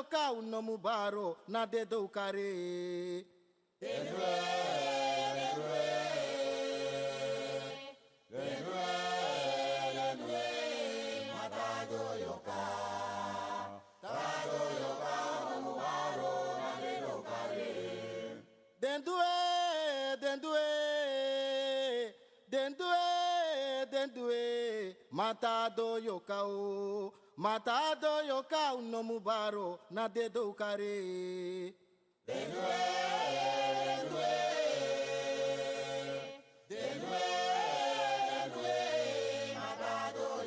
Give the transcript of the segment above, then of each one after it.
yoka unomu baro na de do kare. Den do it, matado yoka no mubaro na dedo kare. Den do it, matado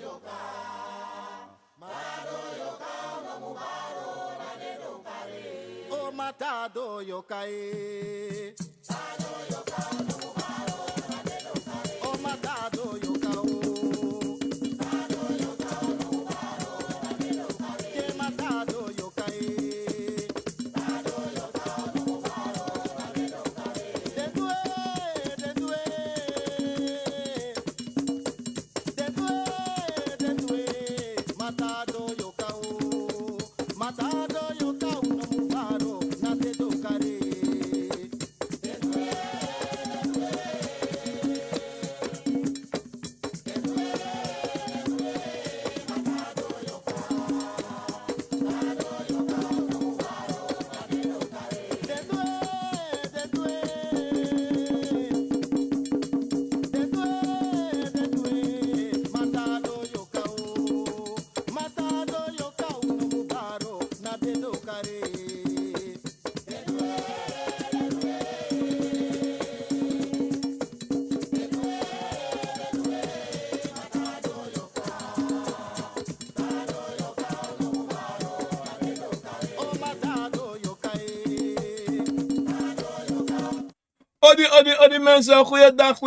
yoka no mubaro na dedo kare. Oh matado yoka Odi mensen, goeiedag,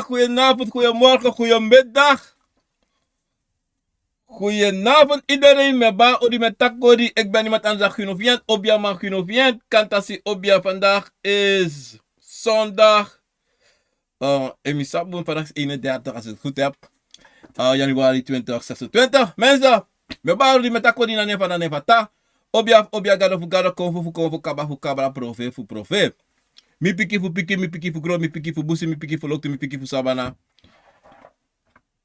goedenavond, goedemorgen, goedemiddag. Goedenavond iedereen, met ba odi met takodi. Ik ben iemand anders Gunovient, Obia man Gunovient. Kantasi Obia, vandaag is zondag. Emisabun, vandaag is 31 als ik het goed heb. Januari 2026. Mensen, met ba odi met takodi na nefa na nefata. Obia gado fu konfu kaba fu kabra profe. Mi piki fu gro, mi piki fu busi, mi piki fu lokte, mi piki fu sabana.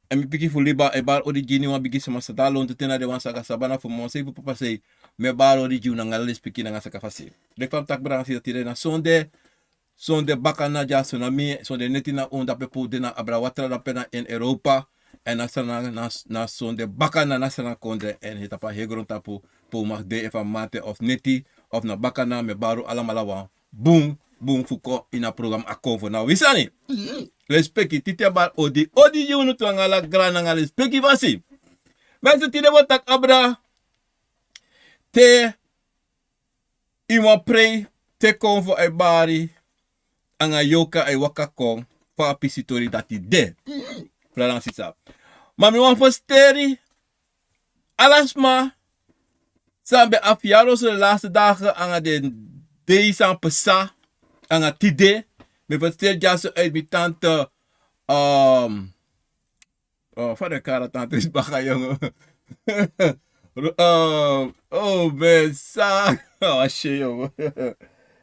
En mi piki fu liba, e bar odi gini wan bigi sama sadalo, onte tena de wan saka sabana fu monse fu papa sei, me bar odi giu na ngales piki na saka fasi. De kwam tak brang si tire na sonde baka na ja tsunami, sonde neti na onda pepo de na abra watra da pena in Europa, en na sonde baka na sana konde, en hitapa hegron tapu, po mag de efa mate of neti, of na baka na me baru alamalawa, boom fuko in a program Akomfo. Nou, wisani? Respecti, titi bar odi yunu tu angala grana ngala respecti vasi. Mensen tide watak abra, te ima pray, te konfo ay bari, anga yoka ay waka kong, pa pisitori dati de. Pralang sisa. Mami wan fosteri, alasma, sambe afiaros de laatste dagen, anga de deisang pesa, anga tide, me versteer jaso uit mi tante, vader kara tante is baka jongen. Besa, asje jongen.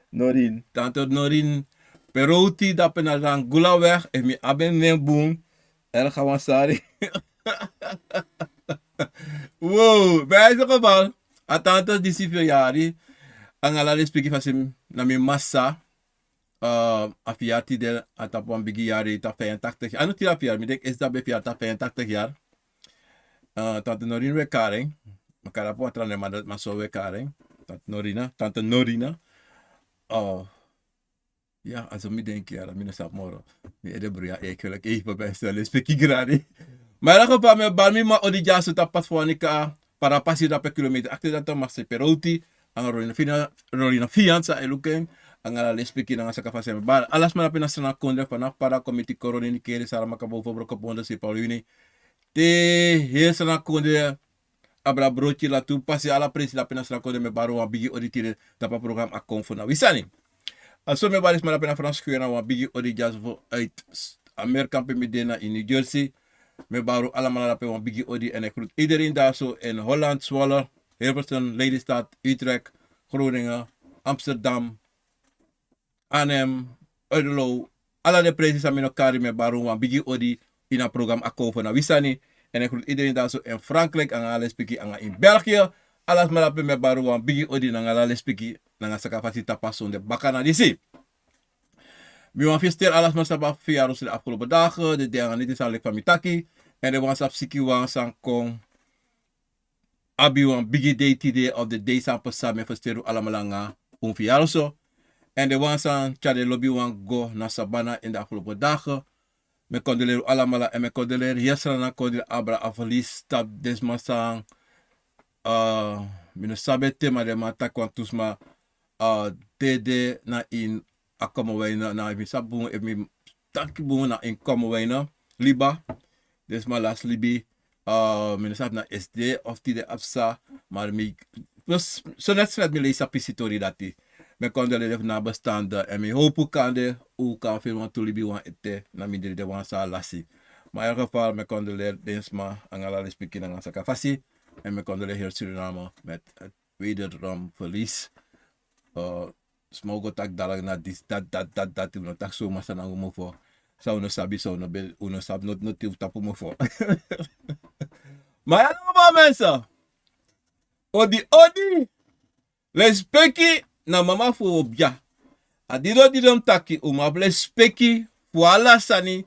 Norin, tante Norin, peroti dapen na rangula weg, en mi aben men boom, er gaan sari. Wow, bij zo'n geval, a tante die si veel jari, anga la respecti fasim na mi massa, afiati de atapwan bigi jari ta 85 jaar. Ano tira fiar, mi dek is dat bij fiar ta 85 jaar. Tante Norin we karing, makara po atra ne ma so we karing. Tante Norina. Ja, also mi denk jara, mi no sap moro. Mi edebru ja ekelek even bij stel respecti gradi. Maar in geval me balmi ma odi jasu ta pas foanika para pasi da per kilometer. Akte dat ma se peroti, ang rolina fianza e luken. Ang respecti na sa kafase me bal. Alas man apena sana konde vanaf para komiti koroni ni kere sara makabo voor brokoponde se Paulini. Te he sana konde abra brochi la tu pasi ala presi la pena sana konde me baro wa bigi auditire da pa program Akomfo na wisani. Also me balis man apena Frans kuena wa bigi audi jazz uit Amerika pe medena in New Jersey. Me baro allemaal op een biggie odi en ik groet iedereen daar zo in Holland, Zwolle, Hilversum, Lelystad, Utrecht, Groningen, Amsterdam, Arnhem, Uiterlo. Alle de prijzen zijn met elkaar met Baron van Biggie Odi in het programma Akomfo na Wisani. En ik groet iedereen daar zo in Frankrijk, en alle spiki in België. Alles maar met Baron van Biggie Odi en alle spiki en sakafasi tapason de bakana disi. We gaan feesteren alles maar sabab verjaardag de afgelopen dagen. De dingen niet is al van Mitaki. En de wansap siki wansan kong. Abi wan Biggie Day today of the day sample samen feesteren allemaal nga verjaardag zo. En de wansan chade lobby wan go na Sabana in de afgelopen dagen. Me condoleer allemaal en me condoleer yesrana condoleer abra afverlies stap desmasang. Mino sabe tema de mata kwantusma dede na in akomowaina na even sabung even takibung na in komowaina liba. Desma last libi mino sab na SD of die de absa maar mi so net me lees apissitori dati. Me condoleer na bestaande en me hoop kande u kan filmen to libi wan ete na mi de wan sa lasi. Maar in ieder geval me condoleer desma angala speaking ang sakafasi. En me condoleer hier Suriname met het wederom verlies. Smogo tak dalang na dis dat uno tak so masa na umo for. Sa uno sabi so uno sab not tapu mo for. Maar ano ba mensen? Odi lespeki na mama fu obja. Adido didom taki umab lespeki fu ala sani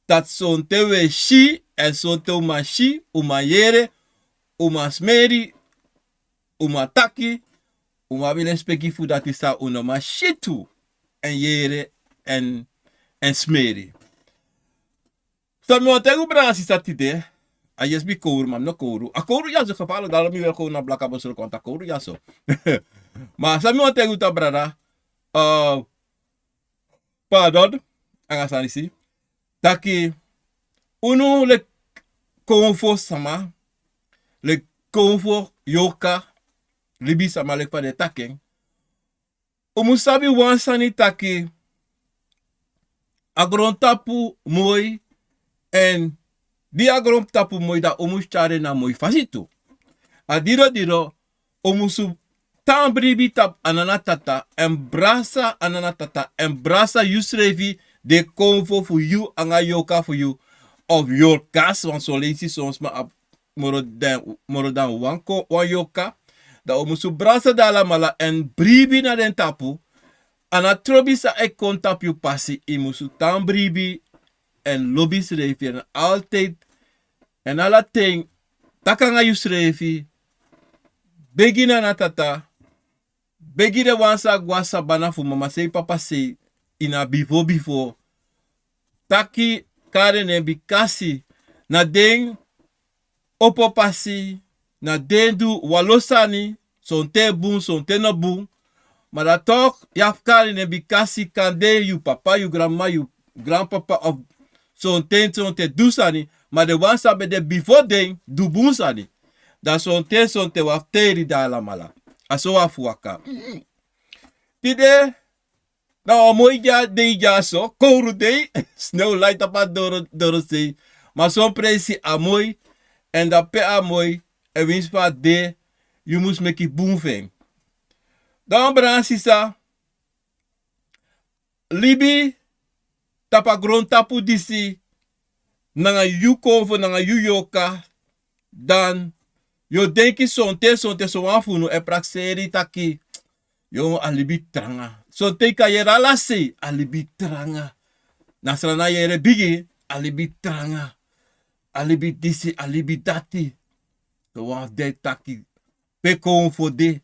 dat son tewe shi en son te uma shi uma yere uma smeri uma taki uma bile speki fu dat isa uno ma shitu en yere en smeri. So mi ontegu brana sisa tide. A yes bi kouru mam no kouru. A kouru ya zo gevallen daarom mi wel gewoon na blaka bosel konta kouru ya so. Maar sa mi ontegu ta brada. Pardon. Anga sanisi. Taki uno le konfo sama. Le Akomfo of Yorka, libi sama lek pa de taking. Umusabi wansani taki agron tapu mooi en di agron tapu mooi da umushare na mooi fasito. Diro umusu tambribi tap ananatata en brasa yusrevi de Akomfo for you anga Yorka for you of Yorkas want so lees soms ma ab morodan wanko Yorka da omusu brasa dala mala en bribi na den tapu ana trobi sa ek kontap yu pasi imusu tam bribi en lobis refi en altijd en ala ting takanga yus refi begina na tata begi de wansa gwasa bana fu mama sei papa sei ina before taki kare ne bikasi na ding opo pasi na dendu walosani son te no boom maar dat toch jafkari ne bikasi kande you papa you grandma you grandpapa of son te dusani maar de wansa be de before ding du bunsani da son te wafteri da la mala aso waka tide na omoija de jaso kouru de snow light apa doro sei maar son presi amoy en dat pe amoy en wins pa de you must make it boom thing. Dan bransisa libi tapa gron tapu disi nanga yu Akomfo nanga yu Yorka dan yo denki sonte so wafunu e prakseri taki yo alibi tranga sonte ka yera lasi alibi tranga nasrana yere bigi alibi tranga alibi disi alibi dati so wan de taki pe Akomfo de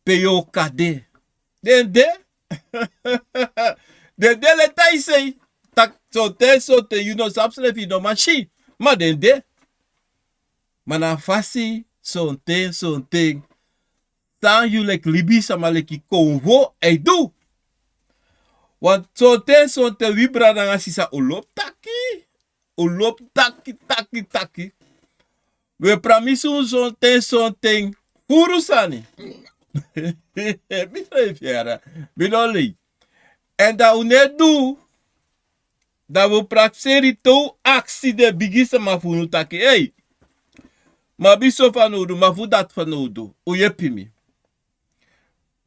pe Yorka de den de le taisei tak sonte you know absolutely no machi ma den de mana fasi sonte tan you like libi sama leki Akomfo e do want sonte vibra na sisa ulop taki we pramisu sonte furusani bisre fiera binoli en da unedu da we prakseri to aksi de bigisa mafunu taki hey Ma biso fanodu, ma vudat fanodu. U yepimi.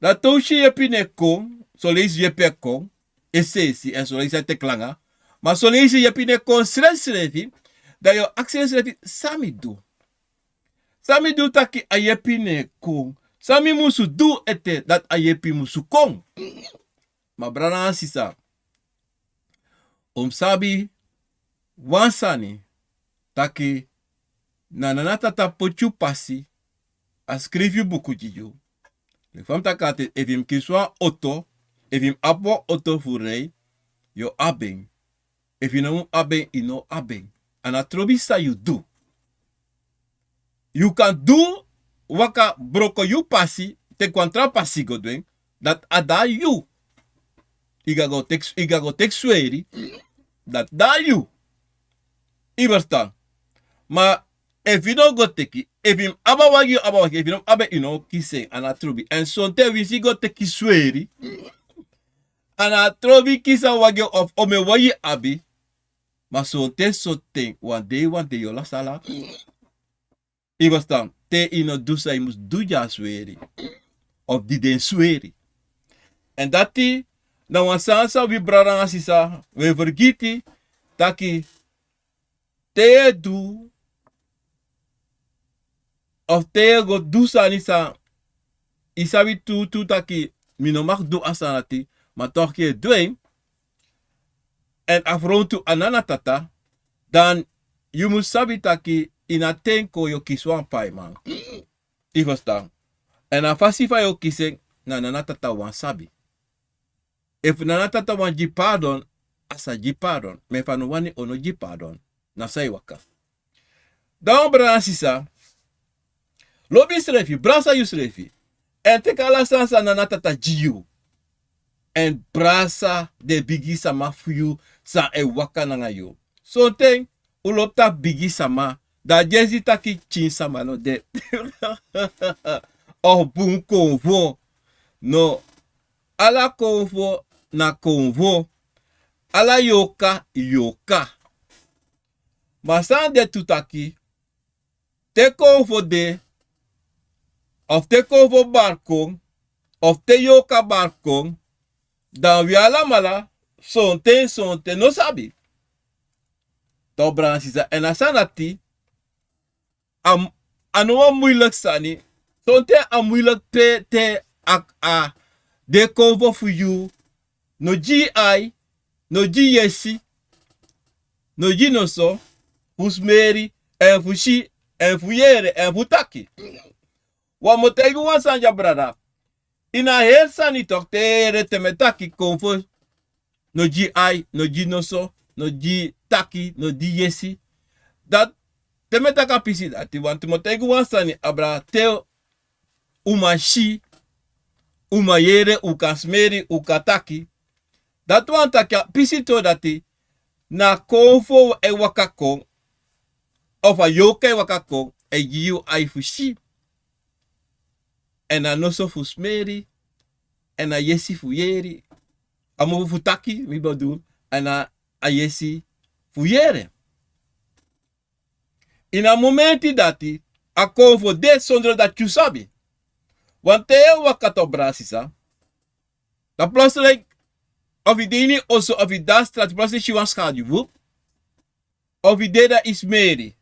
Dat touwtje jepi ne kon. So lees jepi kon. Esesi. En so lees het teklanga. Maar so lees jepi ne kon schreef. Dat je actie schreef. Sami do. Sami do taki a jepi ne kon. Sami musu do ete. Dat a jepi musu kon. Ma brana sisa. Sabi. Wansani. Taki. Nananata ta pochu pasi. A scrivi buku jiyo. Le fam takate evim kiswa auto. Evim apo auto furei. Yo abeng. If you know abeng, you know abeng. And a trobisa you do. You can do waka broko you pasi. Te contra pasi go doing. Dat ada you. Iga go tek sweri. Dat da you. Iverstaan. Maar if you don't go take it, if you abawagi, if you don't abe, you know, kise, and a trubi. And so te we see go take sweri. And a trubi kisa wagi of ome wagi abi. Maar so te so thing, one day, yola sala. Iverstaan. Te ino dusa, je moest duja sweri. Of die den sweri. En dati, na wansansa we braranga sisa, we vergiti, taki, te du, of te go du sanisa, isabi tu taki, minomak du asanati, maar toch je doen, en afrond tu anana tata, dan you must sabi taki, ina tenko yo kiswan pai man. Ivostan. En afasifa yo kiseng, na nana tata wan sabi. If nana tata wan ji pardon, asa ji pardon. Me fanu wani ono ji pardon. Na say waka. Dan bra sisa. Lobi srefi, brasa you srefi. En te kala sansa nana tata jiyu. En brasa de bigi sama fuyu sa e waka nanga yo. So ten, ulopta bigi sama. Da jezi taki chin sama no de. Oh bun konvo. No. Ala konvo na konvo. Ala yoka yoka. Masan de tutaki. Te konvo de. Of te konvo barkong. Of te yoka barkong. Dan wi ala mala. Sonte no sabi. Tobran sisa. En asanati. Ano moeilijk sani. Sonte a moeilijk te a de konvo for you. No gi ai. No gi yesi. No gi no so. Fusmeri. En fushi. En fuyere. En futaki. Wa motegu wan sanja brada. Ina her sani tok te retemetaki konvo. No gi ai. No gi no so. No gi taki. No gi yesi. Dat temetaka pisi dati. Want motegu wan sani abra te umashi. Umayere. Ukasmeri. Ukataki. Dat want taka pisi to dati. Na konvo e wakakong. Of a yoke e wakakong. E giyu ai fushi. En a noso fusmeri. En a yesi fuyeri. Amo futaki. Mi bedoel. En a yesi fuyere. In a momenti dati. A konvo de zonder dat you sabi. Want te wakato brasisa. Da plotseling. Of je niet also of je daar straat plotseling je was schaduw. Of je deed dat is meri.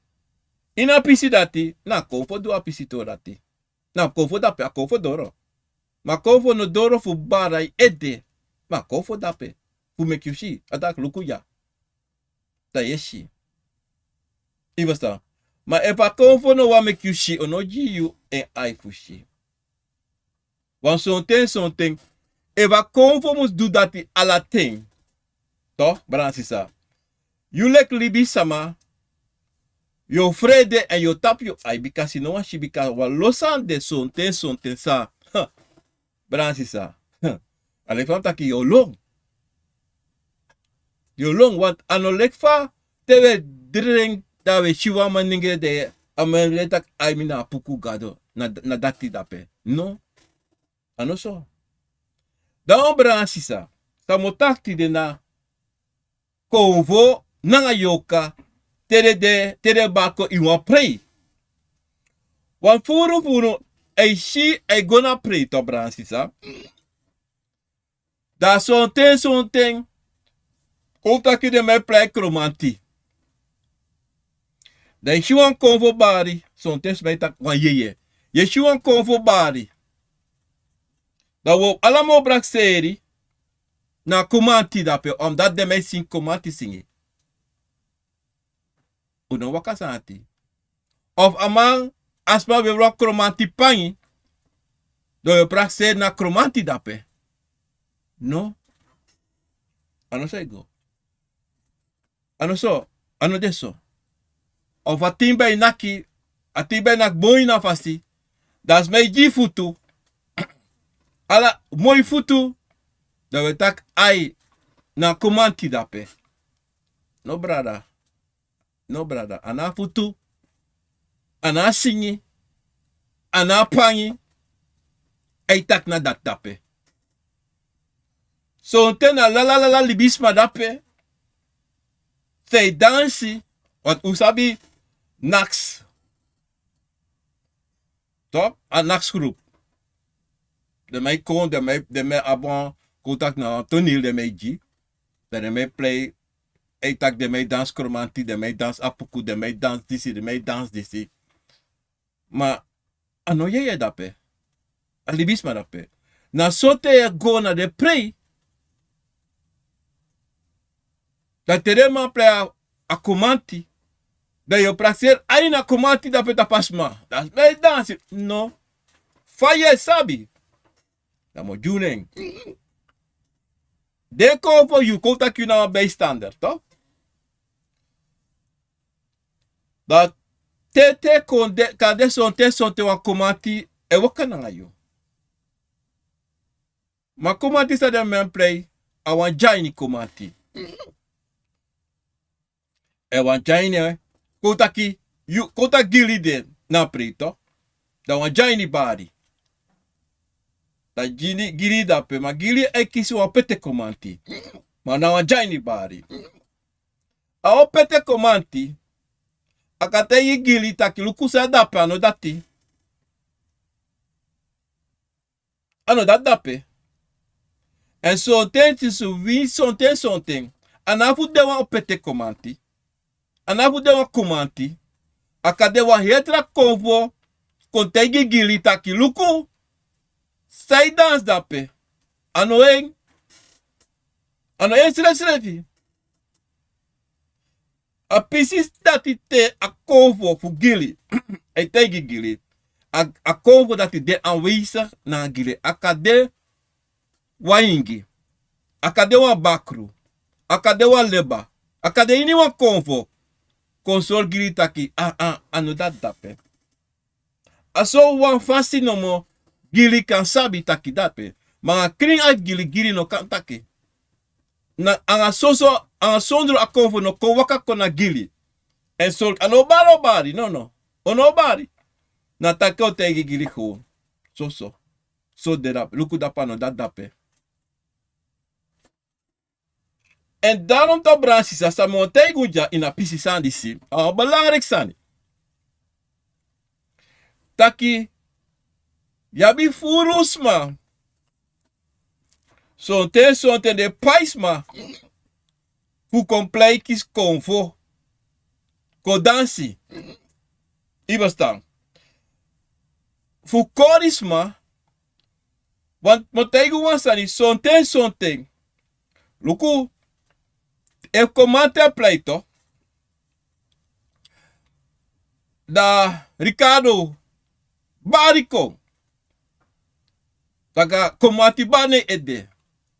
In a pisi dati. Na konvo do a pisi to dati. Na konvo dape a konvo doro. Ma konvo no doro fu barai ede. Ma konvo dape. Fu mekyushi. Adak lukuya. Da yeshi. Ivasta. Ma epa konvo no wa mekyushi ono jiyu en ai fushi. Want son ten. Eva konvo mus do dati ala ting. Toch? Bransisa. You lek libi sama. Yo vrede en yo tap yo ai. Because no one she because wa losan de son ten sa. Bransisa. Ale fam taki yo long. Yo long want ano lek fa. Tewe drink da we shiwa maninge de. Amen tak ai mina puku gado. Na dati dape. No. Ano so. Dan bransisa. Samotakti de na konvo nanga yoka tere bako iwan prei. Want furu, ei shi, ei gonna pray to bransisa. Da something. Kota ki de me plek romanti. Dan shi wan konvo bari. Something smijt tak wan yeye. Je shi wan konvo bari. Da wo allemaal brak seri. Na komanti dape. Omdat de mij sing komanti singi. Uno waka santi. Of amang asma we wrak kromanti pangi. Do je brak seri na kromanti dape. No. Ano say go. Ano so. Ano deso. Of a timbe naki. A timbe nak boi na fasti. Das mij ji futu. Ala moi futu. Da we tak ai na komanti dape. No brada. No brada. Ana futu. Ana singi. Ana pangi. Ai tak na dat dape. So tena la libisma dape. Zij dansi. Want usabi nax. Top? A nax groep. De mij kon, de mij abon contact na toneel de mij ji. De mij play. Ik tak de mij dans kromanti, de mij dans apuku, de mij dans disi, de mij dans disi. Maar ano je dape. Alibisma dape. Na sote je go na de pray. Dat terema play a komanti. Dat je praxeer ai na komanti dape tapasma. Dat is mij dansi. No. Faye sabi. Dat moet juning. De ko voor you contact you na bijstander, toch? Dat tete kan de sonte wan komanti e waka na yo. Ma komanti sa de men play a wan jaini komanti. E wan jaini kotaki you kontak gili de na preto. Da wan jaini bari. Da gili dape ma gili e kisi wan pete komanti. Ma na wan jaini bari. A o pete komanti. Akate yi gili taki lukusa dape ano dati. Ano dat dape. En so ten su win something. Anafu de wan opete komanti. Anafu de wan komanti. Akade wan hetra konvo. Kontegi gili taki luku. Sai dans dape. Ano en srefi. A pisis dati te a konvo fu gili. E tegi gili. A konvo dati de aanwezig na gili. Akade waingi. Akade wan bakru. Akade wan leba. Akade ini wan konvo. Konsol gili taki. Ano dat dape. Aso wan fasi no mo. Gili kan sabi taki dape. Mga kring uit gili no kan taki. Na anga sondro a konvo no ko waka kona gili. En sol ano bari no. Ono bari. Na tako tegi gili gewoon. So de dape. Luku dapa no dat dape. En daarom to bransi sa montego ja in a pisi sandi si. Belangrijk sani. Taki yabi furusma. Sonte de paisma. Fu compleikis konvo. Ko dansi. Ibastan. Fu korisma. Want montego wansani sonte. Luku. E komante pleito. Da Ricardo Barico. Taka komati bane ede.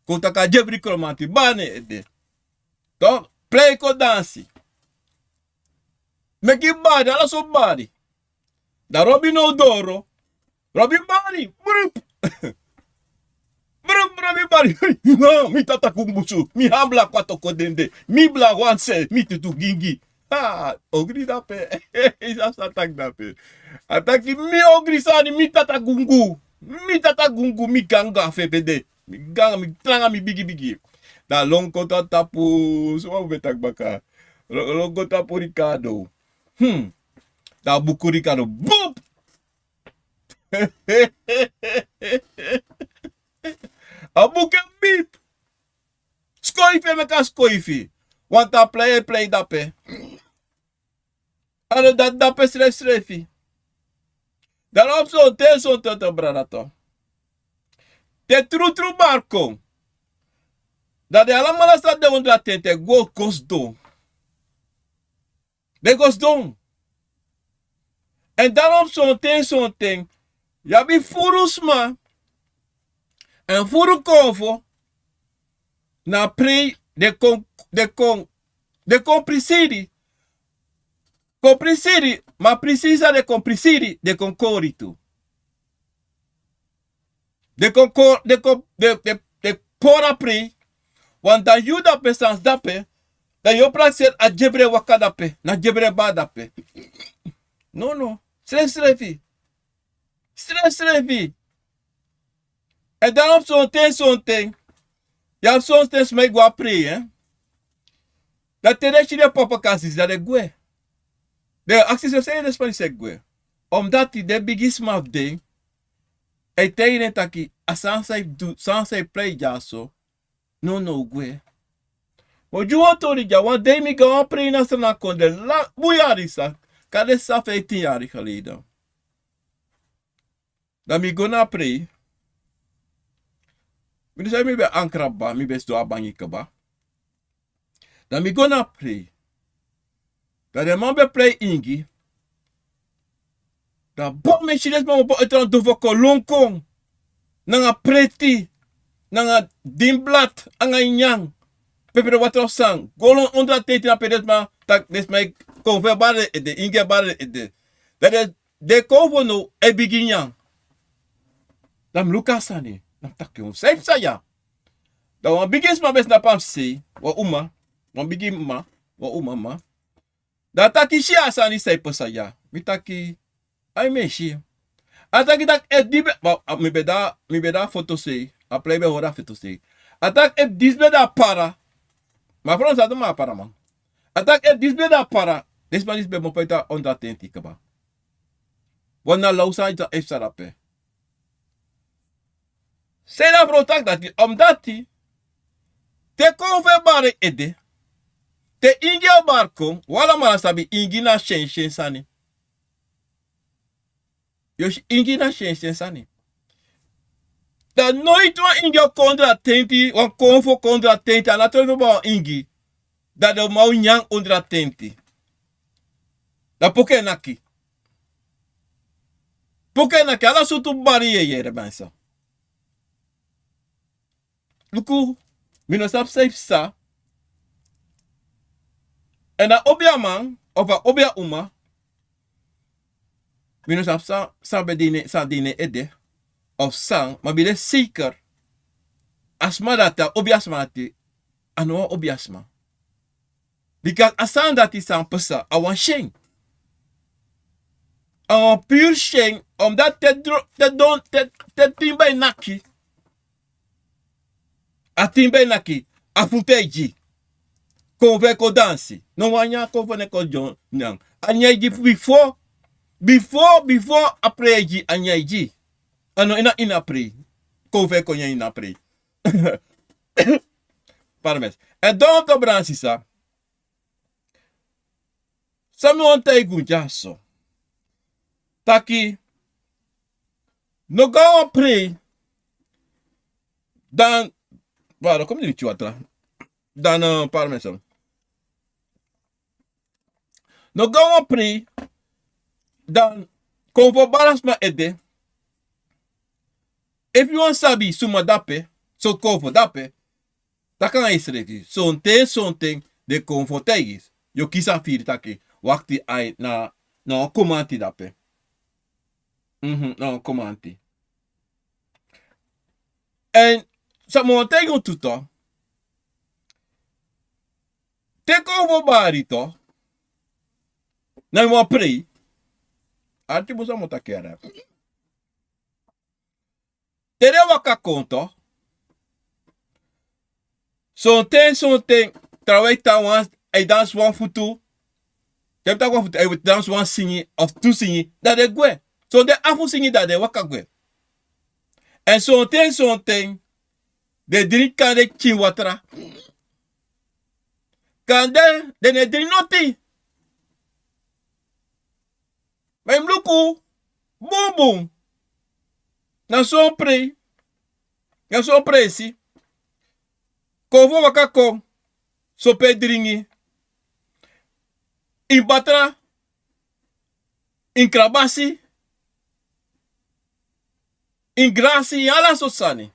Ko taka jebri komati bane ede. To play ko dansi. Meki bari, ala so bari. Da Robin Odoro. Robin bari. Brup. Robin bari. No, mi tata kumbusu. Mi habla kwato kodende. Mi bla wanse. Mi tutu gingi. Ogri dape. Isa satak dape. Ataki mi ogri sani mi tata gungu. Mi ganga fepede. Mi ganga mi tranga mi bigi. Da lonko tapu. So betak baka. Lonko tapu Ricardo. Da buku Ricardo. Boop. A boeken beat. Skoife me ka skoife. Want a play dape. Ano dat dape strefi. Daarom zo te bradato. Te tru barko. Dat de allemaal staat de onder tente go gosdon. De gosdon. En daarom zo'n ting. Ja, bi furusma. En furu konvo. Na pre de comprisiri. Comprisiri. Ma precisa de comprisiri de concoritu. De pora pre. Want dan you dape sans dape. Dan je praat a jebre waka dape. Na jebre ba dape. No. Strefi. En daarom zo'n ting. Ja, zo'n ting smijt gwa pre, hè. Dat terecht je de papa kasis, dat de gwe. De acties of zijn de Spanische gwe. Omdat die de bigisma of ding. En tegen taki, sansai play ja so. No gwe. Maar je wat hoor je, want de mi gaan pre na sana konde. La, boeiari sa. Kade sa 15 jaar geleden. Dan mi go na pre. Mi say mi be ankraba, mi be sto abangi kaba. Dan mi go na pre. Dan de man be play ingi. Dan bom me chiles man bo etran do voko lonkong. Nanga preti. Nanga dimblat. Anga inyang. Pepe wat sang. Golon onder tete na pedet ma. Tak des mij konver bare ede. Inge bare ede. Dat is de konvo no e beginyang. Dan lukasani. Dan tak yon. Safe saya. Dan wan bigis ma bes na pam se. Wa uma. Wan bigi ma. Wa uma ma. Dan taki shi asani safe saya. Mi taki. Ay me shi. Ataki tak e dibe. Mi beda foto se. A play be hora foto se. Atak e disbe da para. Ma frans hadden maar para man. Atak e disbe da para. Desmanis be mo paita onda tenti kaba. Wana lausa ita e sarape. Sei na frotak dati. Dati. Te konve bare ede. Te ingi o barko. Wala mara sabi ingi na shen sani. Yoshi ingi na shen sani. Dat nooit wat in jouw contra tenti, wat konvo contra tenti, en natuurlijk wel ingi. Dat de mau nyang onder tenti. Dat poke naki. Poke naki, ala sotu bari yere bensa. Luku, mino sap safe sa. En dat obia man, of obia uma. Mino sap sa bedine ede. Of sang, maar bile zeker. Asma data, obiasma ati. Ano obiasma. Because asan dati sang pesa, awan sheng. Awan puur sheng, omdat te timbay naki. A timbay naki, a futeji. Konve ko dansi. No wanya konve ne ko jon nyang. Anyaji before apreji anyaji. Ano ina pre. Konve konye ina pre. Parmes. En dan to bransi sa. Sami on teigu jaso. Taki. No go pre. Dan. Vado, come dici atra? Dan parmesan. No go pre. Dan. Konvo balasma ede. If you want sabi suma dape, so konvo dape, dat kan je schrijven. Zo'n ting, de konvo tegis. Je kisa firi taki, wakti ai na komanti dape. Na komanti. En, sa mo tegen tuto. Te konvo bari to. Na mo pre. Arti busa mo takera. Tere waka konto. Zo'n ting. Terwijl hij dans one futu. Je hebt ook one futu. Hij dans one singi of two singi. Dat is goed. So de afu singi da de waka gwe. En sonten, de drink kan de chiwatra. Kan de ne drink noti. Maar mluku, boom boom. Na son pre. Na son pre si. Kovo waka kom. So pe dringi. In batra. In krabasi. In grasi. Ala so sani.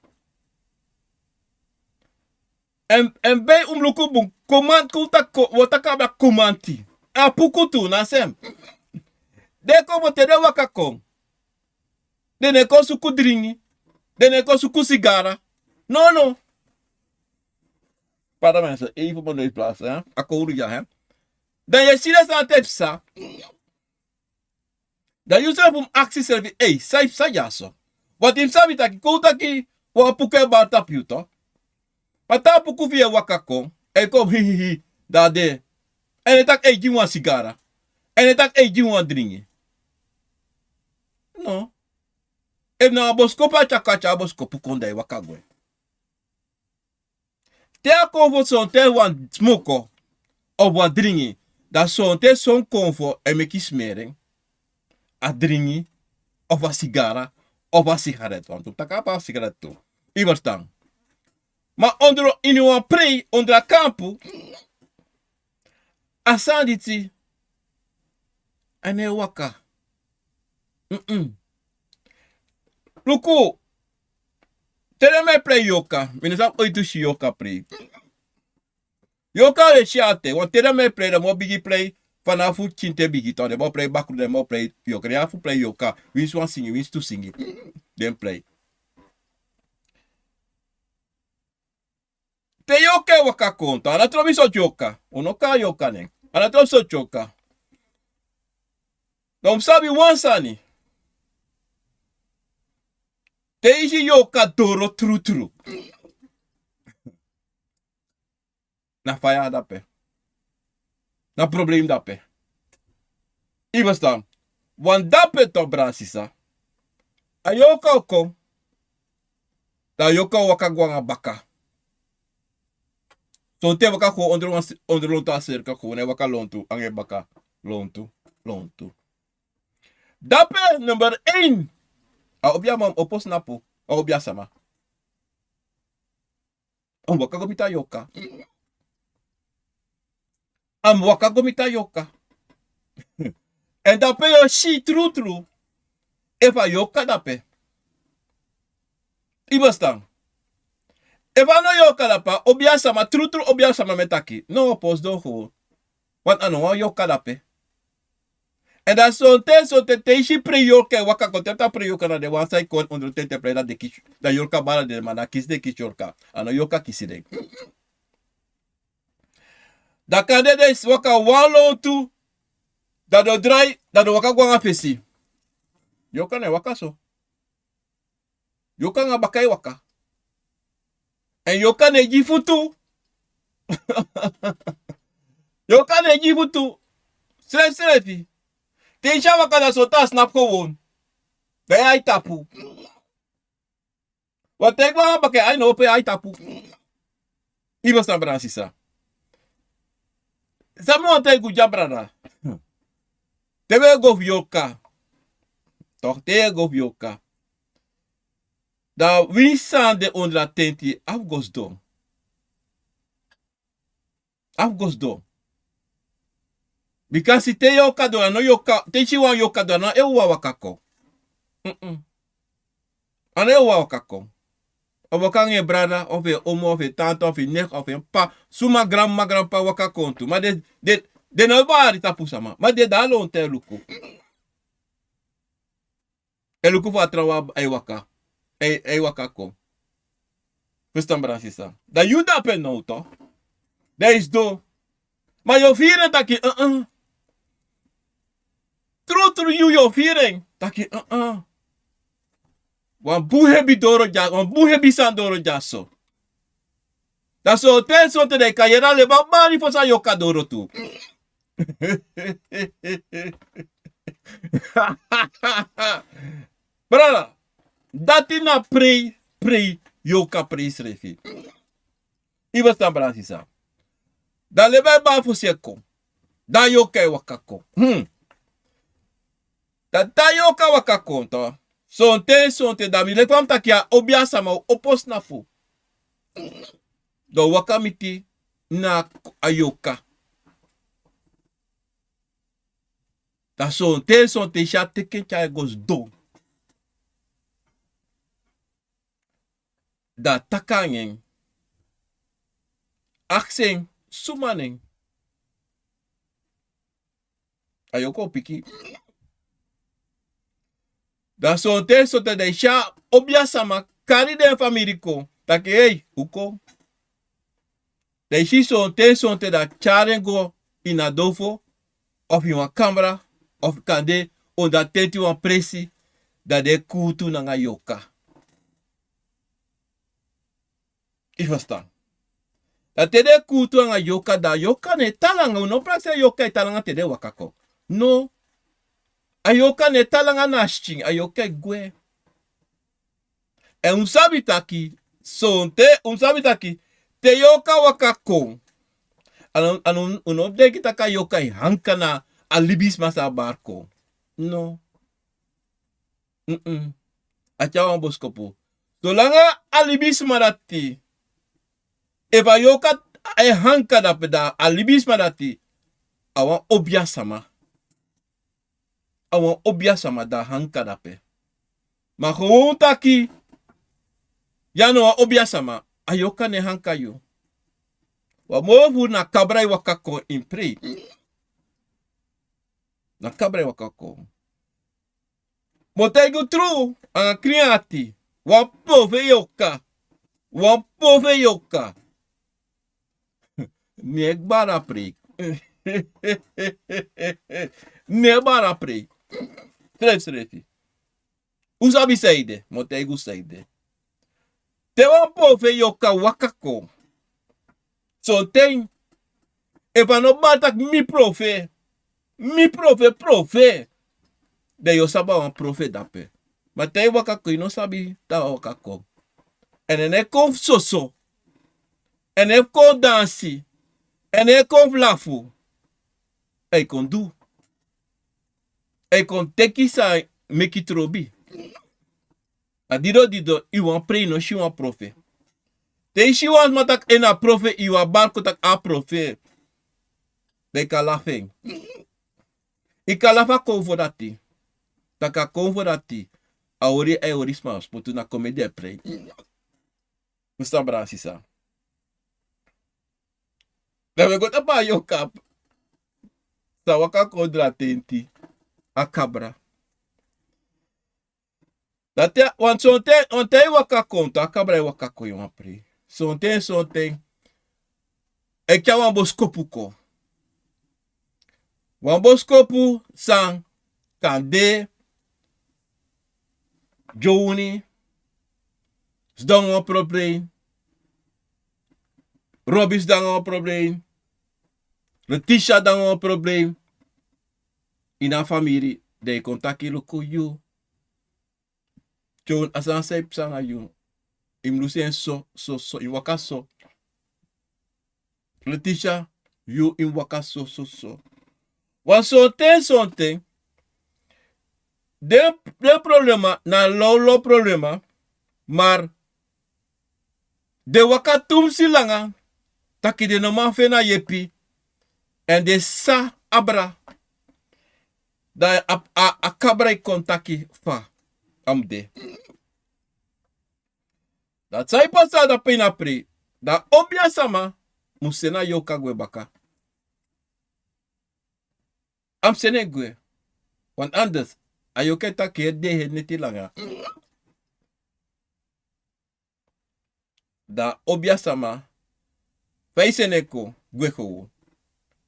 En bij umluku boom. Command kuta watakaba kumanti. A pukutu na sem. De ko te de waka kom. De ne ko suku dringi. De ne ko suku sigara. No. Para mensen, even op mijn plaats, hè. Akkoord, ja, hè. Dan je ziet dat aan het sa. Dan je zelf om actie zelf, sa ja zo. Wat in sabi taki, koutaki, wa puke ba tapu to. Maar tapu via waka kom, kom hi, da de. En het tak jiwa sigara. En het tak jiwa dringi. No. If na boskopa chakacha boskopu konde waka gwe. Te akomfo son te wan smoko of wat dringi. Dat son te son komfo en meki smering. A dringi of a sigara of a sigaret. Want tu takapa sigaret tu. Iverstaan. Maar onder in uw pre onder a kampu. Asanditi. Ane waka. Luku. Tere me play yoka. Minusap oitushi yoka play. Yoka e chiate. Want tere me play. De mo bigi play. Vanaf chinte bigi. De mo play bakru. De mo play yoka. De afu play yoka. Wins one singi. Wins two singi. Then play. Te yoka waka konto. Anatrobi so yoka. Onoka yoka ne. Anatrobi so yoka. Dan sabi wansani. Deze yoka doro true. Na faya dape. Na probleem dape. Iverstaan. Want dape to brasisa. A yoka oko. Da yoka waka gwanga baka. So te waka ko onder lonta circa ko ne waka lontu. Ange baka. Lontu. Dape nummer 1. A obia mam opos napu. A obia sama. Am waka gomita yoka. En dape yo shi true. Eva yoka dape. Ibastan. Eva no yoka dapa. Obia sama true obia sama metaki. No opos do ho. Want ano yoka dape. En dat zo te ishi pre-yorka waka kontenta pre-yorka na de wansai kon onder tente pre dat de kish da yorka bala de mana kis de kish yorka ano yorka kiside. Da kade de waka walo tu da do dry da do waka gwanga fesi. Yorka ne waka so. Yorka nga bakai waka. En yorka ne jifutu. Yorka ne jifutu. Srefi. Teisha waka da sota snap gewoon. Bij ai tapu. Wat ik wel bakke ai no pe ai tapu. Iba sa bransisa. Samo te guja brada. Tebe go Yorka. Toch te go Yorka. Da winsan de onder tenti afgosdom. Because si te yoka do no yoka, te chi wan yoka do na ewa wakako. Ana ewa wakako. Obokange brada, of e omo, of e tante, of e nek, of e pa, suma grandpa wakako tu. Maar de no bari tapu sama. Maar de da lo te luku. E luku fa trawa e waka. E wakako. Verstaan brasisa. Da you dapen no to. There is do. Maar je vieren dat je True you viering. Dat je Wan buhebi doro ja, wan buhebi san doro jaso. Dat zo ten zo te de kayera le ba mani fosa yoka doro tu. Brada, dati na pre yoka pre srefi. Iba staan brasi sa. Da lebe ba fosieko. Da yoka e wakako. Da yoka wakako to. Sonte da mi lekwam takia obia sama opos na fu. Do wakamiti na ayoka. Da sonte sha teken cha gos do. Da takangen. Aksen sumanen. Ayoko piki. Da sonte de sha obia sama kari den familiko. Take hey, uko. De shi sonte da charengo inadofo. Of yon camera. Of kande. Onda tenti wan presi. Da de kutu nanga yoka. I verstaan. Dat tede kutu nanga yoka da yoka ne talanga. No prakse yoka talanga tede wakako. No. Ayoka ne talanga nashching. Ayoka gwe. En unsabitaki. Sonte unsabitaki. Te yoka wakako. Anon uno deki taka yoka hanka na alibis masa barko. No. Achawan boskopo. Tolanga alibis marati. Eva yoka hanka da peda alibis marati. Awan obia sama. Awan obia sama da hanka da pe. Maar gewoon taki. Jano obia sama. Ayoka ne hanka yo. Wa movu na kabrai wakako impre. Na kabrai wakako. Motego tru an kriati. Wa pove yoka. Wa pove yoka. Nek bara pre. Ne bara pre. Tres refi. Usabi seide. Motego seide. Te wa pove yoka wakako. So tem. Eva no batak mi profe. Mi profe. De yo saba wan profe dape. Maar te wakako no sabi da wakako. En ene kon soso. Ene kon dansi. Ene kon vlafu. E kon do. E kon teki sa meki trobi. A dido iwan pre no shi wan profe. Te ishi wan matak ena profe iwa barko tak a profe. De kalafeng. I kalafa konvo dati. Taka konvo dati. A ori e ori smaus. Potu na komedie pre. Musta brasi sa. Deve gota pa yoka. Sa waka kodra tenti. A cabra. Dati wan sonte waka konto. A cabra e waka koyon pre. Sonte. E kya wan boskopu ko. Wan boskopu sang kande. Jouni. Sdong wan probleem. Robis dan wan probleem. Letitia dan wan probleem. Ina famiri. De kontaki loko yo. Joun asan sep sang a yo. Imlusien so. In waka so. Letitia. You in waka so. Wan sonte. De problema. Na lo problema. Maar. De waka tumsi langa. Taki de no man fena yepi. En de sa abra. Da a kabra kontaki fa. Amde. Dat sai pasa da pena pre. Da obia sama. Musena yoka gwe baka. Am sene gwe. Want anders. Ayoke taki de neti langa. Da obia sama. Feiseneko gwe gewoon.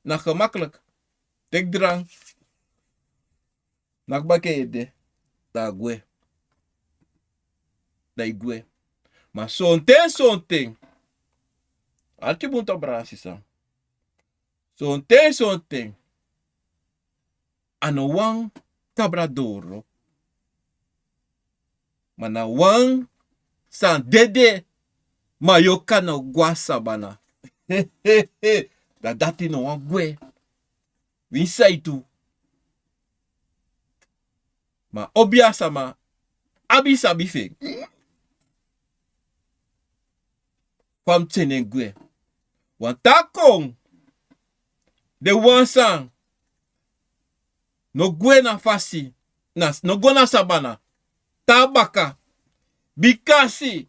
Na gemakkelijk. Tek drang. Nak bakede. Da gwe. Da igwe. Maar sonte. Alti bunta brasi sa. Sonte. Ano wang cabradoro. Mana wang san dede ma yoka no guasa bana. Da dati no wan gwe. Winsa itu. Ma obia sama abi sabi fe. Kwam tene gwe. Wan takong de wan san no gwe na fasi. No go na sabana. Tabaka. Bikasi.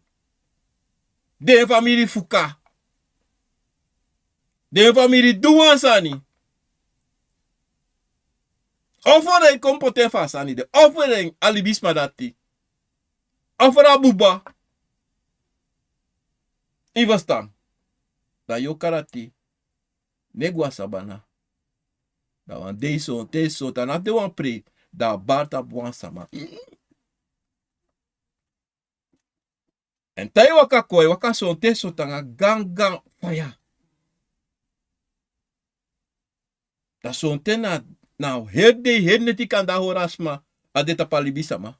De family fuka. De family duwan sani. Offeren kompoten fasani de. Offeren alibisma dati. Offeren buba. Ivastam. Da yo karati. Negwa sabana. Da wan deison, teso. Da na de wan pre. Da barta buan sama. En tai waka koi, waka son teso tanga gang faya. Da son tena. Nou, herneti kan da horasma. Adeta palibisama.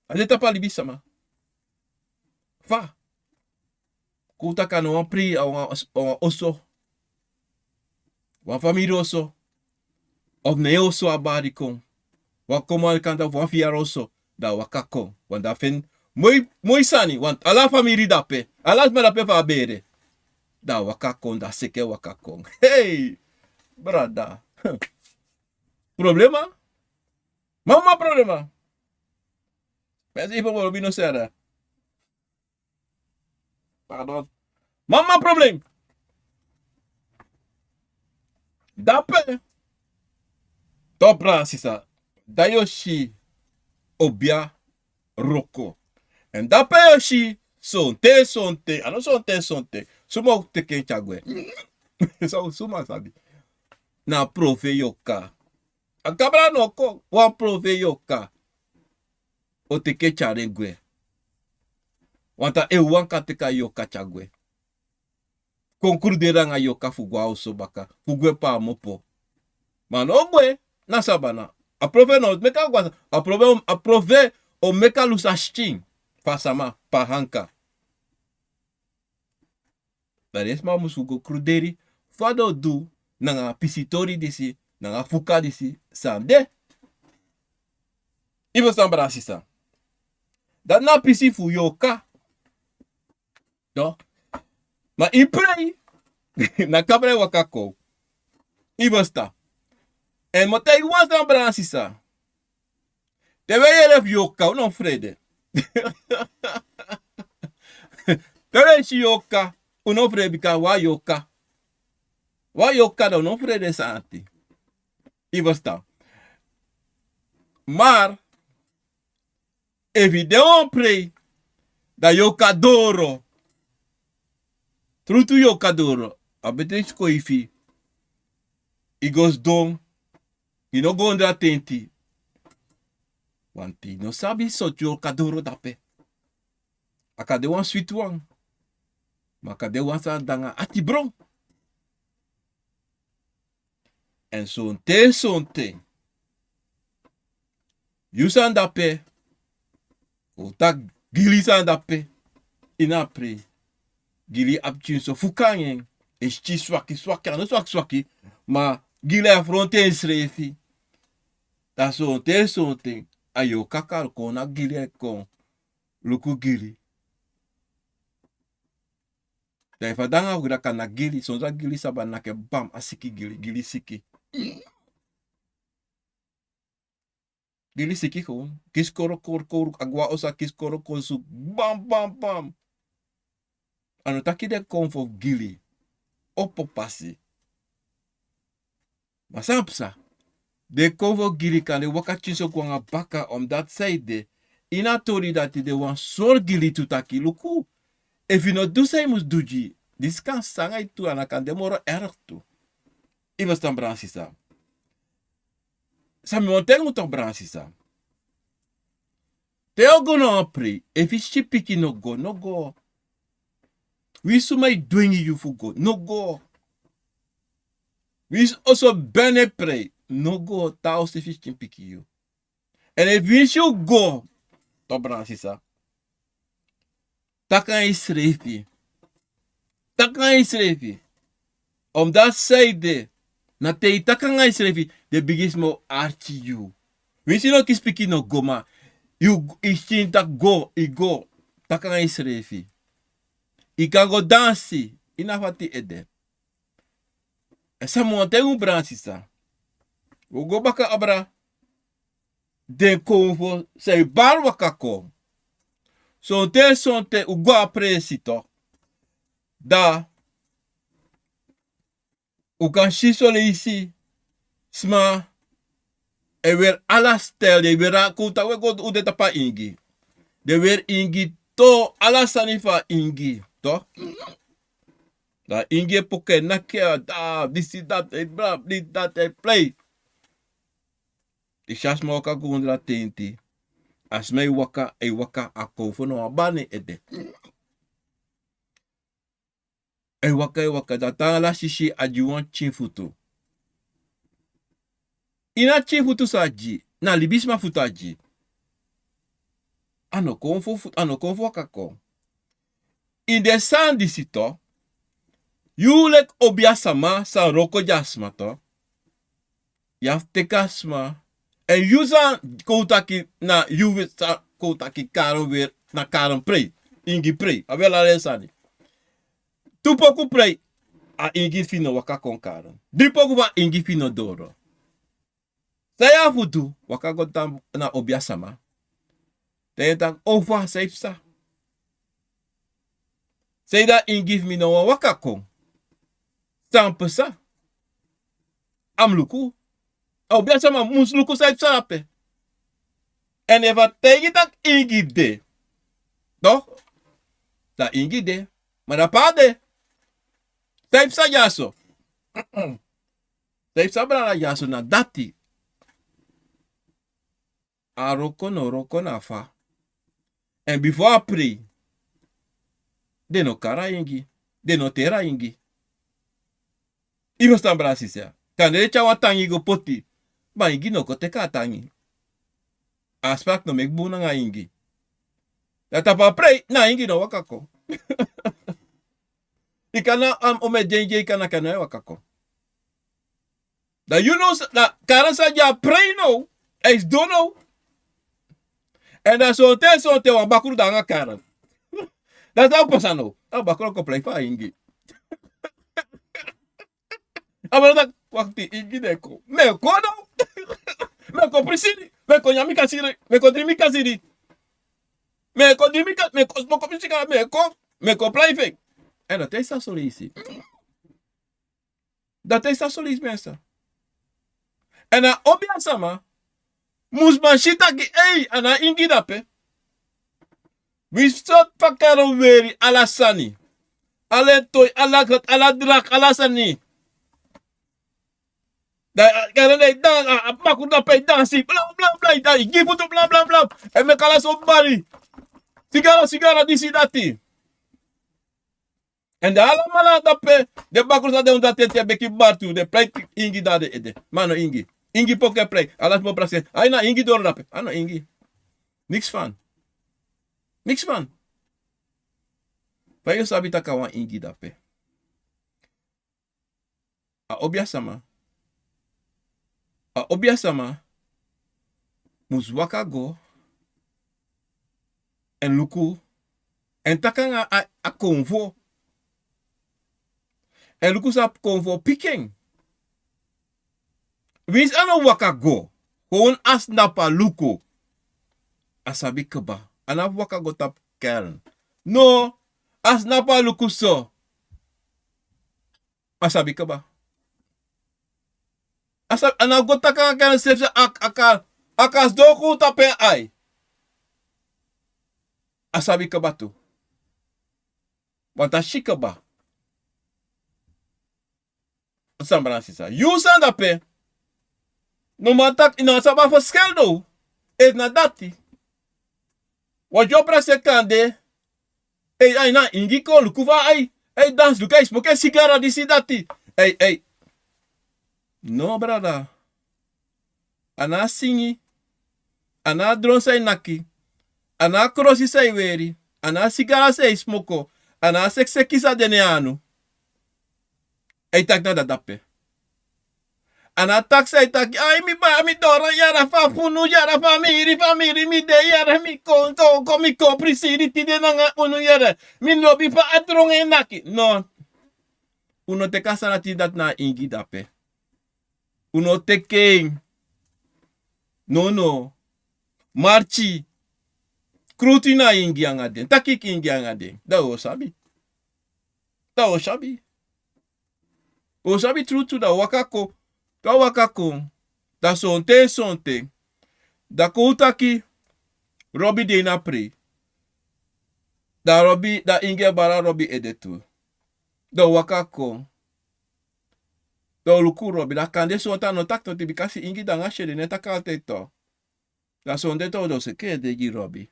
Adeta palibisama. Fa. Kuta kan wan pri a wan oso. Wan famiri oso. Of ne oso a bari kon. Wan komo kan da wan fiar oso. Da waka kon. Wan da fen. Moi sani. Want ala famiri dape. Ala me dape fa bere. Da waka kon. Da seke waka kon. Hey. Brada. Problema? Mama problema. Pensa aí para o será. Pardon. Mama problem. Dape. Topra sisa. Dayoshi obia roko. En dape yoshi sonte. Ano sonte. Sumo teke chagwe. So suma sabi. Na profe yoka. Akabra noko. Wan profe yoka. O teke charegwe. Wanta wan kateka yoka chagwe. Konkurudera nga yoka fugwa osobaka. Fugwe pa mopo. Mano gwe. Nasabana. Aprove no. Meka gwa. Aprove o meka lusashting. Fasama. Pahanka. Daresma musu go kruderi. Fado du. Nanga pisitori disi. Nanga fuka disi. Sande. Ivo sambara sisa. Dat na pisi fu yoka. No. Ma iprei. Na kabre wakako. Ivo sta. En mota iwan sambara sisa. Tewe yelef yoka. Unon frede. Tewe shi yoka. Unon frede bika wa yoka. Wa yoka da unon frede santi. Ivo sta. Maar. Evident prei. Da yoka doro. Trutu yoka doro. Abete skoifi. Igos dom. Ino gonda tenti. Wanti no sabi sot yoka doro dape. Akade wan sweet wan. Makade wan sa danga ati drong. En sonte. Yusan dape. Ota gili san dape. Ina pre. Gili apchin so fukanyen. Esti swaki. Ano swaki. Ma gili afronte esrefi. Da sonte. Ayo kakal kona gili kon. Luku gili. Da ifa danga ugura na gili. Sonza gili sabana ke bam asiki gili. Gili siki. Gili siki gewoon. Kiskoro kor agwa osa kiskoro konsu. Bam. Ano taki de Akomfo of gili. Oppo pasi. Maar sampsa. De Akomfo gili kan de wakachinso kwanga baka omdat zij de inatori dat de wan sor gili tutaki luku. If you no do say mus duji. Dis kan sanga itu anakan de moro erg tu. Iwas dan bransisa. Sami monteng moet toch bransisa. Teo go no pre. If is chipiki no go. Wisu mai dwingi you for go. No go. Wis also bene pre. no go tao se fish kin piki you. En if you go, to bransisa. Takan is refi. Takan is refi. Omdat zij de, na te takan is refi, de biggest mo archi you. Wins you no ki speaking no go ma, you is chin tak go, I go, takan is refi. I kan go dansi, inafati ede. Esa monte un bransisa. We go baka abra. Den konvo say bar wakako. So te sonte u go apresito. Da u kan shisole isi sma e weer ala stel de weer kuta we go u de tapa ingi. De weer ingi to ala sanifa ingi, toch? Da ingi poke nakia da this is that bla this that play. Die chas mo ka gundra tenti. As me waka e waka akomfo no abane ede. E waka da tala shishi ajuan chinfutu. Ina chinfutu sa ji. Na libisma futa ji. Ano konfo wakako. In de san disito. You lek obiasama sa roko jasma to. Yaf tekasma. En yusa koutaki na yuwita koutaki karo weer na karen prei. Ingi prei. Avela resani. Tupoku prei. A ingi fino waka kon karen. Dipoku wa ingi fino doro. Saya futu waka gotam na obiasama. Tentak over saipsa. Say that ingi fino waka kon. Sampesa. Amluku. Oh, biasa ma musluku sa sape. En eva tegi tak ingi de. Toch? Da ingi de. Maar da pa de. Taip sa yaso. Taip sa brana yaso na dati. A roko na fa. En before I pray. De no kara ingi. De no tera ingi. Ibo stan brasisia. Kande chawa tangi go poti. Ba ingi no kote ka tangi. Aspak no mek buna nga ingi. Data pa pray na ingi no wakako. Ikana ome jenje ikana kana wakako. Da you know da karansa ja pray no. Eis do no. En da so te wa bakuru da nga karan. Da ta pasa no. Da bakuru ko play fa ingi. Abra da wakti ingi deko. Me ko no. Me ko prisiri. Me ko nyami kasiri. Me ko drimi kasiri. Me ko drimi kasiri. Me ko smoko pisika. Me ko play fake. En dat is dat solisi. Dat is dat solis mensen. En na obia sama. Musman shita ki ei. En na ingi dape. We sot pakaro weri ala sani. Ala toy, ala gat, ala drak, ala sani. Da karene dan apaku da pe dansi bla bla bla da give to bla bla bla e me kala so bari sigara disi dati en da ala mala da pe de bakru sa de un dati te beki bartu de play ingi da de ede mano ingi poke play ala mo prase ai na ingi door da pe ana ingi niks van pa yo sabita kawa ingi da pe a obia sama obia sama mus waka go en luku en takanga a konvo en luku sa konvo picking wins ano waka go gewoon as napa luku asabi keba ana waka go tap kern no as napa luku so asabi keba asa ana gotaka kan sefse akas doku tape ai asabi kabatu wanta shikaba sambra sisa you sanda pe no matak ina saba verschil no et na dati wat jo prase kande ai na ingi ko lukuva ai dans lukai smoke sigara disi dati ei no brada Ana singi. Ana drong say naki. Ana crossi say weri. Ana sigara say smoko. Ana seksekisa dene anu. Ei tak na dape. Ana tak say tak. Ay mi ba mi dora yara fa funu yara famiri mi de yara mi konto ko mi ko prisiri ti de nanga unu yara. Mi lobi fa atrong e naki. No. Uno te kasana ti dat na ingi dape. Uno te king. No. Marchi. Kruti na ingi anga den. Takik ingi anga den. Da o sabi. Da o sabi. O sabi trutu da wakako. Da wakako. Da sonte. Da koutaki. Robi de na pre. Da robi, da inge bara robi edetu. Da wakako. Da luku robi. Da kande sonta no tak to tibi kasi ingi da ngashe de neta kalte to. Da sonte to do se ke de gi robi.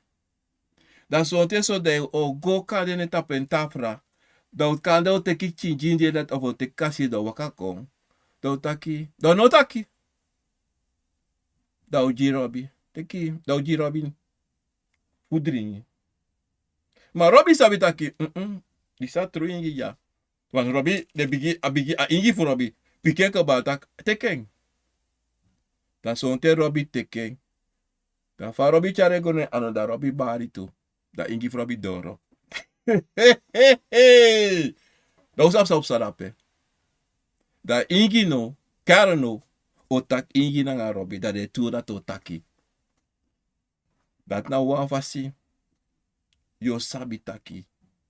Da sonte so de o go kade neta pentafra. Da kande o te ki chinjindi dat of o te kasi da wakako. Da taki. Da no taki. Da uji robi. Teki. Da uji robi. Fudringi. Maar Robbie sabi taki, die staat terug in ja. Want Robbie, de bigi a ingi voor Robbie. Piken ke batak teken. Dan sonte Robbie teken. Dan fa Robbie chare gone ano da Robbie bari tu. Da ingi voor Robbie doro. Da usap sa sarape. Da ingi no, karo no, otak ingi na nga Robbie. Da de tu dat otaki. Dat na wan fasi. Yo sabi taki.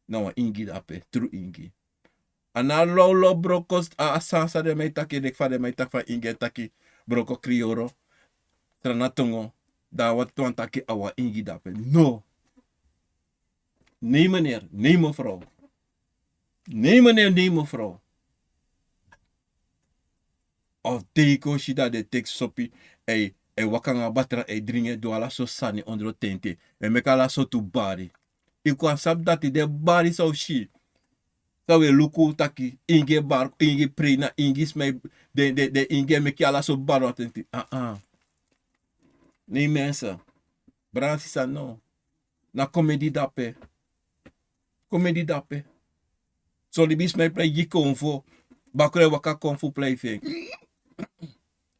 Na wan ingi dape, true ingi. Ana lo brokos a sansa de mij taki, nek fa de mij tak fa inge taki, broko krioro. Tranatongo, da wat tuan taki awa ingi dape. No. Nee meneer, nee mevrouw. Nee meneer, nee mevrouw. Of teko shida de tek sopi, e wakanga batra e dringe do ala so sani ondro tente. E mekala so tu bari. Ik kwam sab dati de bari so shi. So we luku taki inge bar inge pre na inge smij de inge me kiala so baro tenti. Nee mensen. Bransisa no. Na comedy dape. Comedy dape. So die bis mij play Akomfo. Bakure waka Akomfo play thing.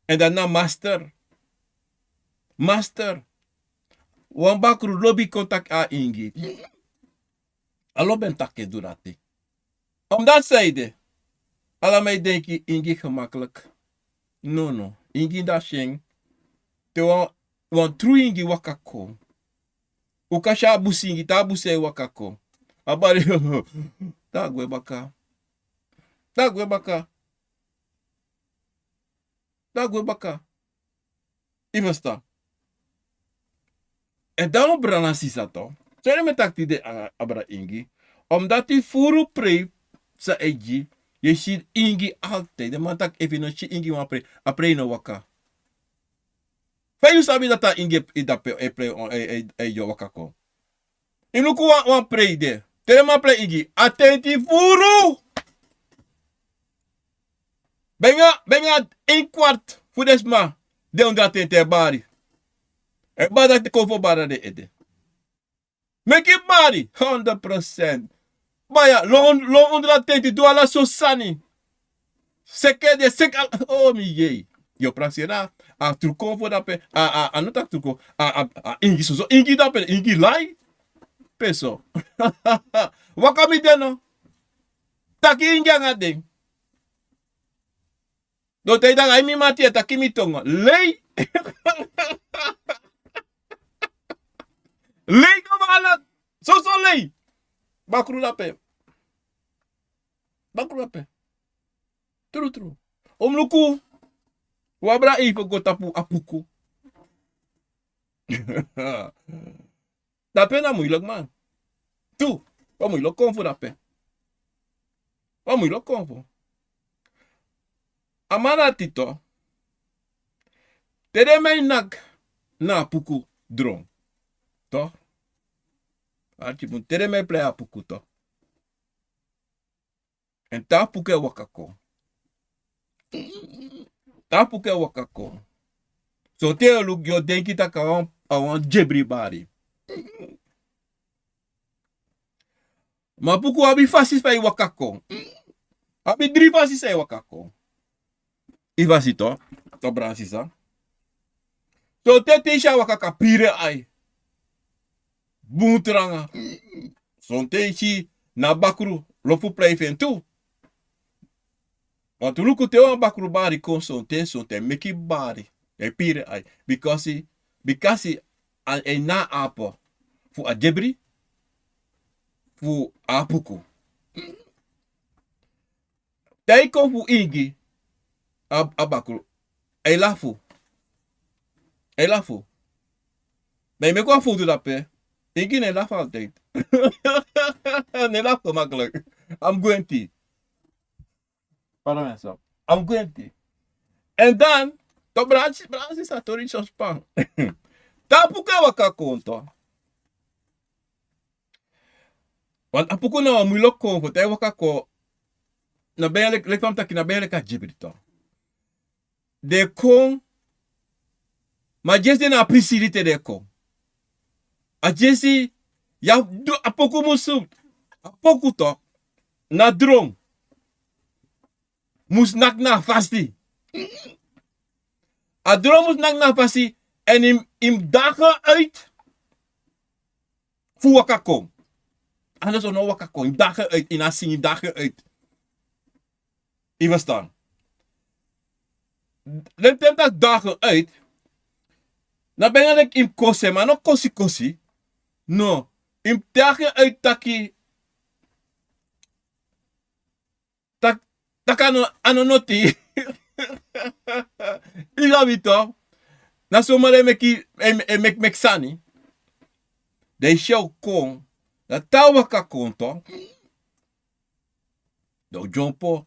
En daarna master. Master. Wan bakru lobby contact a ingi. Alo ben takke durati. Omdat zeide. Alla mij denk je ingi gemakkelijk. No. Ingi da sheng. Te wan true ingi wakako. Ukasha busingi ta busei wakako. Abari. Dagwe baka. Ivesta. En daarom brana sisa to. Zijn met takti de abra ingi. Omdat die furu pre sa eji. Je ziet ingi altijd. De man tak even no ingi wan pre. Apre no waka. Fayu sabi dat ingi idape e pre e yo waka ko. Inuku wan pre de. Tere man pre ingi. Atenti furu. Benga 1/4 voor desma. De ondratente bari. E bada te kofo bara de ede. Make it bari. 100%. Baya, lo ondratente do ala so sani. Seke de sek al. Oh mi ye. Yo prasiena. A truco voor dat pe. A nota truco. Ingi so. Ingi dat pe. Ingi lai. Peso. Wakami deno. Taki ingi anga ding. Do te da ai mi mati ta kimi tongo. Lei. Lei ko bala. So lei. Bakru lape. True. Omluku. Wabra ifo go tapu apuku. Dape na moeilijk man. Tu. Wat moeilijk konvo dape. Wat moeilijk konvo. Amana tito. Tere mij na puku drong. Toch? Archipun tere mij play a puku toch? En ta puke wakako. So te look yo denki tak awan jebri bari. Ma puku abi fasis fa wakako. Abi 3 fasis fa wakako. Iva sito. To bransisa. So te te isha wakaka pire ai. Buntranga. So te ishi na bakru lofu play fen tu. Want luku te wan bakru bari kon so te meki bari. E pire ai. Because e na apo. Fu a jebri. Fu a puku. Te kon fu ingi. A bakru. E lafu. E lafu. Maar me kwa foto dat pe. Ik in laf altijd. Nee, laf gemakkelijk. I'm going to. Pardon mensen. I'm going to. En dan, to bransi satori sospan. Tapu ka waka konto. Want apuku na mulok kongo, te waka ko. Na ben lek kwam taki na ben lek jibrito. De kon. Ma jeste na appreciate de kon. A jesi ya do apoku musu apoku to na drong mus nak na fasti a drong mus nak na fasti en im dagen uit fu wakako anders no wakako im dagen uit in a singi dagen uit I verstaan dan tem dat dagen uit na ben ik im kose maar no kosi no, im dagen uit taki. Tak anonoti. Ilabito. Na somare meksani. De show kon. Da tawa ka konto. Do jompo.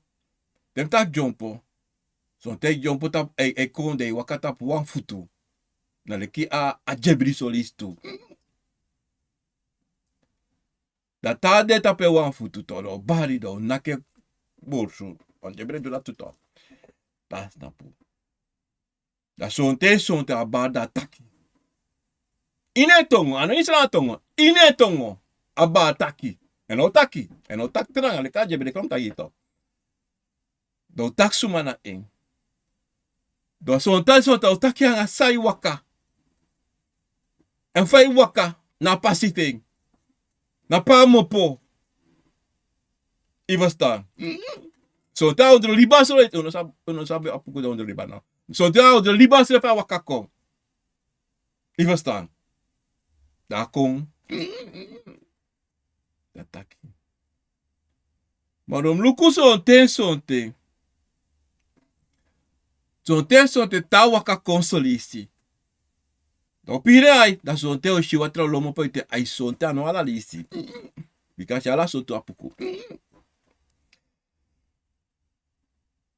Dem tak jompo. So te jompo tap e kon de wakata wan futu. Na leki a jebri solistu. Da ta de tape wan futu to do bari do nake bolsu on jebre do la tuto da snapu da sonte abada taki ine tongo ano isla tongo ine tongo aba taki eno tak tranga le ka jebre kom tayito do taksu mana en do sonte taki anga sai waka en fai waka na pasifeng na pa mopo. I verstaan. So ta onder libas uit. Uno sabe apuku da onder liba nou. So ta onder libas le fa wakako. I verstaan. Da kon. Da taki. Maar om luku sonte. Sonte ta wakako solisi. Do pire ai, da sonte o shiwa tra lomo pa ite ai sonte ano ala lisi. Because ala soto apuku.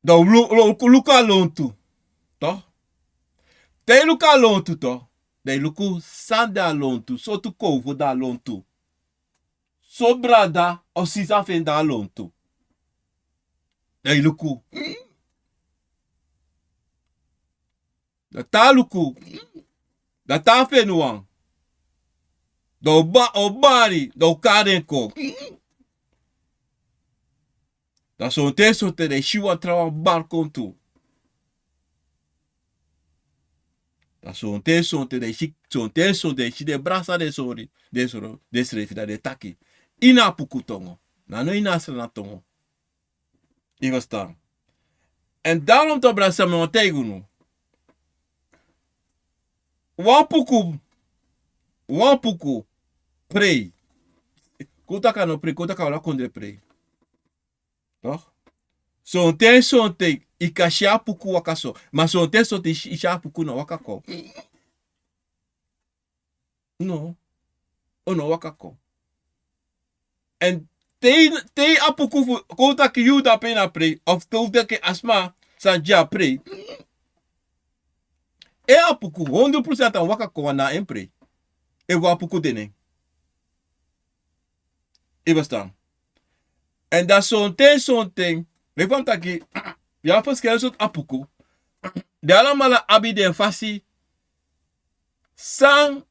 Do luka lontu. To? Te luka lontu to. De luku sanda lontu. So tu kovo da lontu. So brada o sisa fenda lontu. De luku. Da ta luku. Da ta fenuang. Do bari, do karenko. Da sonte de shiwa trawa barkon tu. Da sonte de shi de brasa de sori. De srefida de taki. Ina puku tongo. Na no ina na tongo. I verstaan. En daarom to brasa me tegunu. Wan puku prei. Kutaka no prei, kutaka wala kondre prei. Toch? Sonte ikasha puku wakaso. Ma sonte isha puku no wakako. No. Ono wakako. En te apuku kutaki yuda pena prei. Of kutaki asma sanja prei. E apuku 100% an wakako wana empre. E wa apuku dene. E verstaan. En dat sonte. We van taki. Ja, verschillende soort apuku. De allemaal abi den fasi. Sang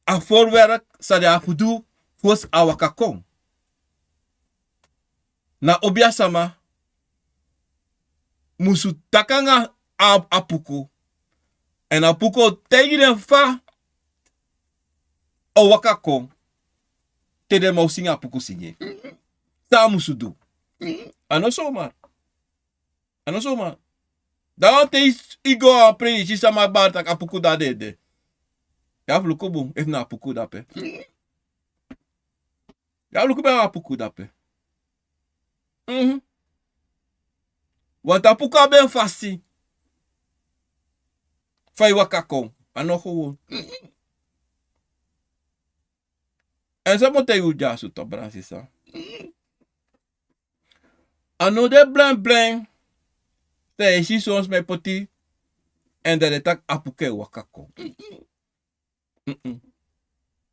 a voorwerk sa de afudu fos a waka kon. Na obia sama musu takanga a apuko. En apuko tegen fa o waka kon. Te de mo singa apuko singe. Sa musu do. Ano zomaar. Ano zomaar. Dan te igo a pre si sama bartak apuko da de. Ja vluko bom if na apuko dape. Ja vluko ba apuko dape. Want apuko ben fasi. Fai waka kon. Ano gewoon. En ze moeten je jasu to bransisa. Ano de blank. Te si soms me poti. En de tak apuke waka kon.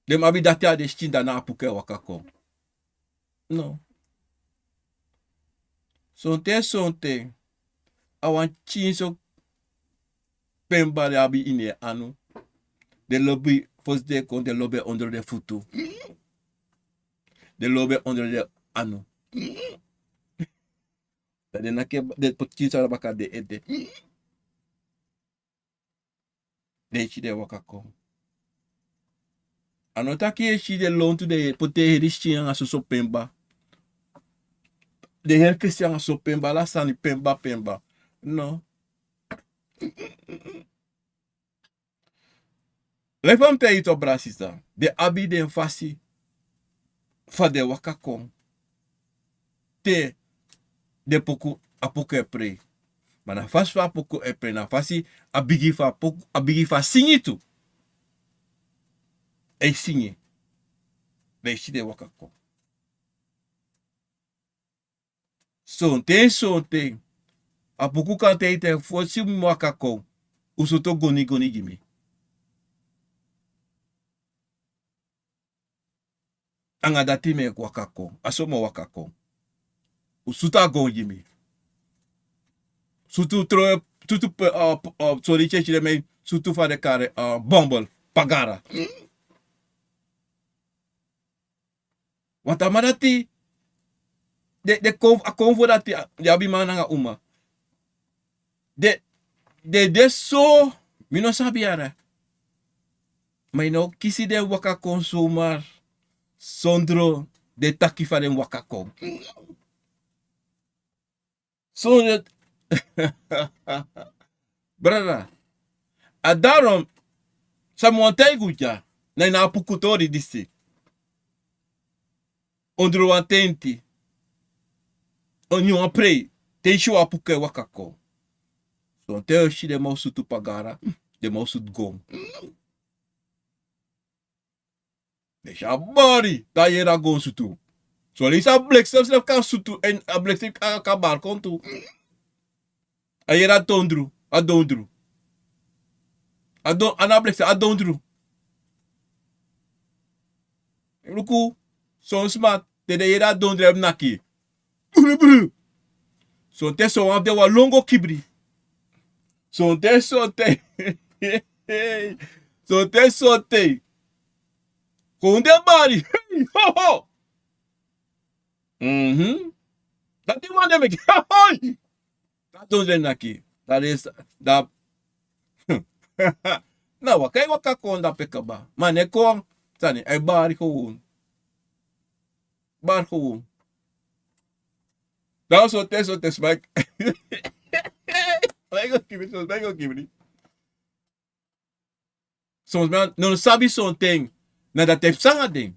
De mabi dati a de stinda na apuke waka kon. No. Sonte. Awan chinso pemba de abi ine anu. De lobby fos de kon de lobby onder de voetu. De lobby onder de anu. Dat de nake de potje zou baka de ede. De chi de waka kon. Anota ki chi de lontu de pote herishi anga so pemba. De herkesi anga so pemba la sani pemba. No. Lefam te ito brasisa. De abi de fasi. Fa de waka kon. Te de poku apoku e pre. Maar na fasi fa apoku e pre. Na fasi abigi fa singi tu. E singi. De shi de waka kon. Sonte. Apoku kan te ite fosi waka kon. Usoto goni gimi. Anga dati me waka kon. Asomo waka kon. Usuta gon gimi. Sutu sorry chechi me sutu fa de kare bombol pagara. Want amadati de akomfo dati yabi mananga uma. De so mino sabiara. Maar no kisi de waka kon somar sondro de taki fa de waka kon. So brada. A daarom sa montei guja na apukutori disi. Ondro atenti. Onyo apre te shu apuke waka kon. So te shi de mo sutu pagara, de mo sut gom. De sha bari da yera gon sutu. So lisa blek zelfs kan sutu en a blek ka bar kontu. A yera tondru, a dondru. Ana blek a dondru. Luku so smart de yera dondru naki. So te so wan de wa longo kibri. So te. So te. Konde bari. Ho ho. Dat die man dem. Dat doen ze naki. Dat is dat. Nou, wat kijk wat kon dat pekaba. Maar ne kon tani ai bari gewoon. Bar gewoon. Dat so te smaak. Lego kibri. Soms man no sabi zo'n ding. Na dat heeft sanga ding.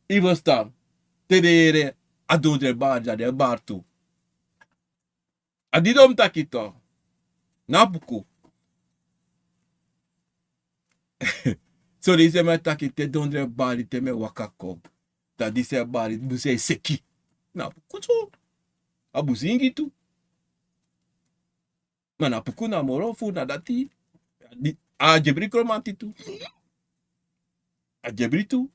Ivo staan. Te de adondre bar ja de bar tu. Adidom takito. Napuku. So dice me takite dondre bar te me wakako. Dat dice bar buse seki. Napuku so. Abuzingi tu. Maar napuku na moro fu na dati. A jebri kromanti tu. A jebri tu.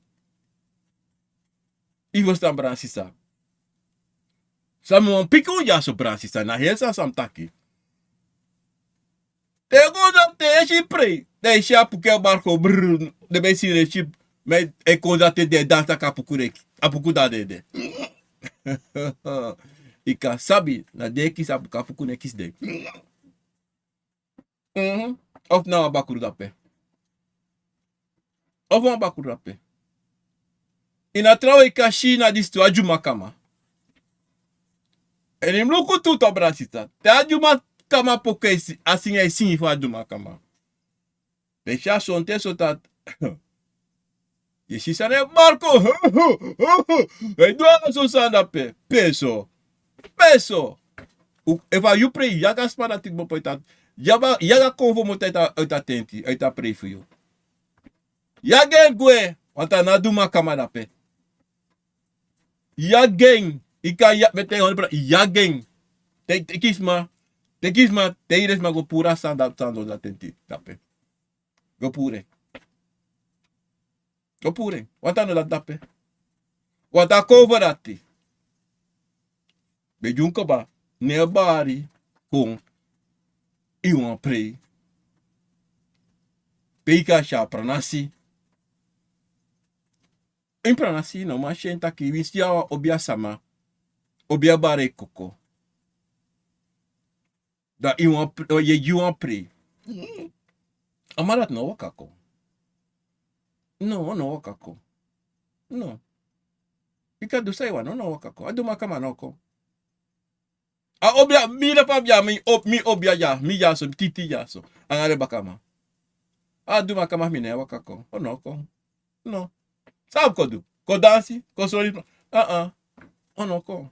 Ivo staan bransisa. Samu pico ja so bransisa. Na helsa sam taki. Te go dat te eshi pre. de chap porque barco brrr, de be sire chip, mais e condate de dança kapukureki, apuku da de. Ika sabi na de ki sabu kapuku ne kis de. Of na bakuru dape. Of na bakuru dape. Ina trawe ikashi na distu ajuma kama. En mluku tuto brasita. Te ajuma kama poke asinga isingi fo ajuma kama. De cha sonte sotat. Ye shisane Marco. E doa so sanda pe. Peso. Eva you pray yaga spana tik bo poitat. Yaga konvo mo ta tenti. Eta pray for you. Yaga gwe. Wanta na duma kama da pe. Yagen. Ika ya bete on pra. Yagen. Te kisma. Te ires ma go pura sanda da tenti. Da pe. Go pure. Wanta no da pe. Wanta konvo dati. Be junko ba. Ne bari. Kong. Iwan pray. Peika sha pranasi. In pranasi no ma shenta ki wisia obia sama. Obia bare koko. Da iwan ye yuan pray. Amarat no wakako. No wakako. No. Ika do say wan no wakako. Adu makama no ko. A obia mi da pa bia mi obia ya mi ya so titi ya so. Angare bakama. Adu makama mi ne wakako. O no ko. No. Sabe kodu? Ko dansi, ko sori. Ono ko.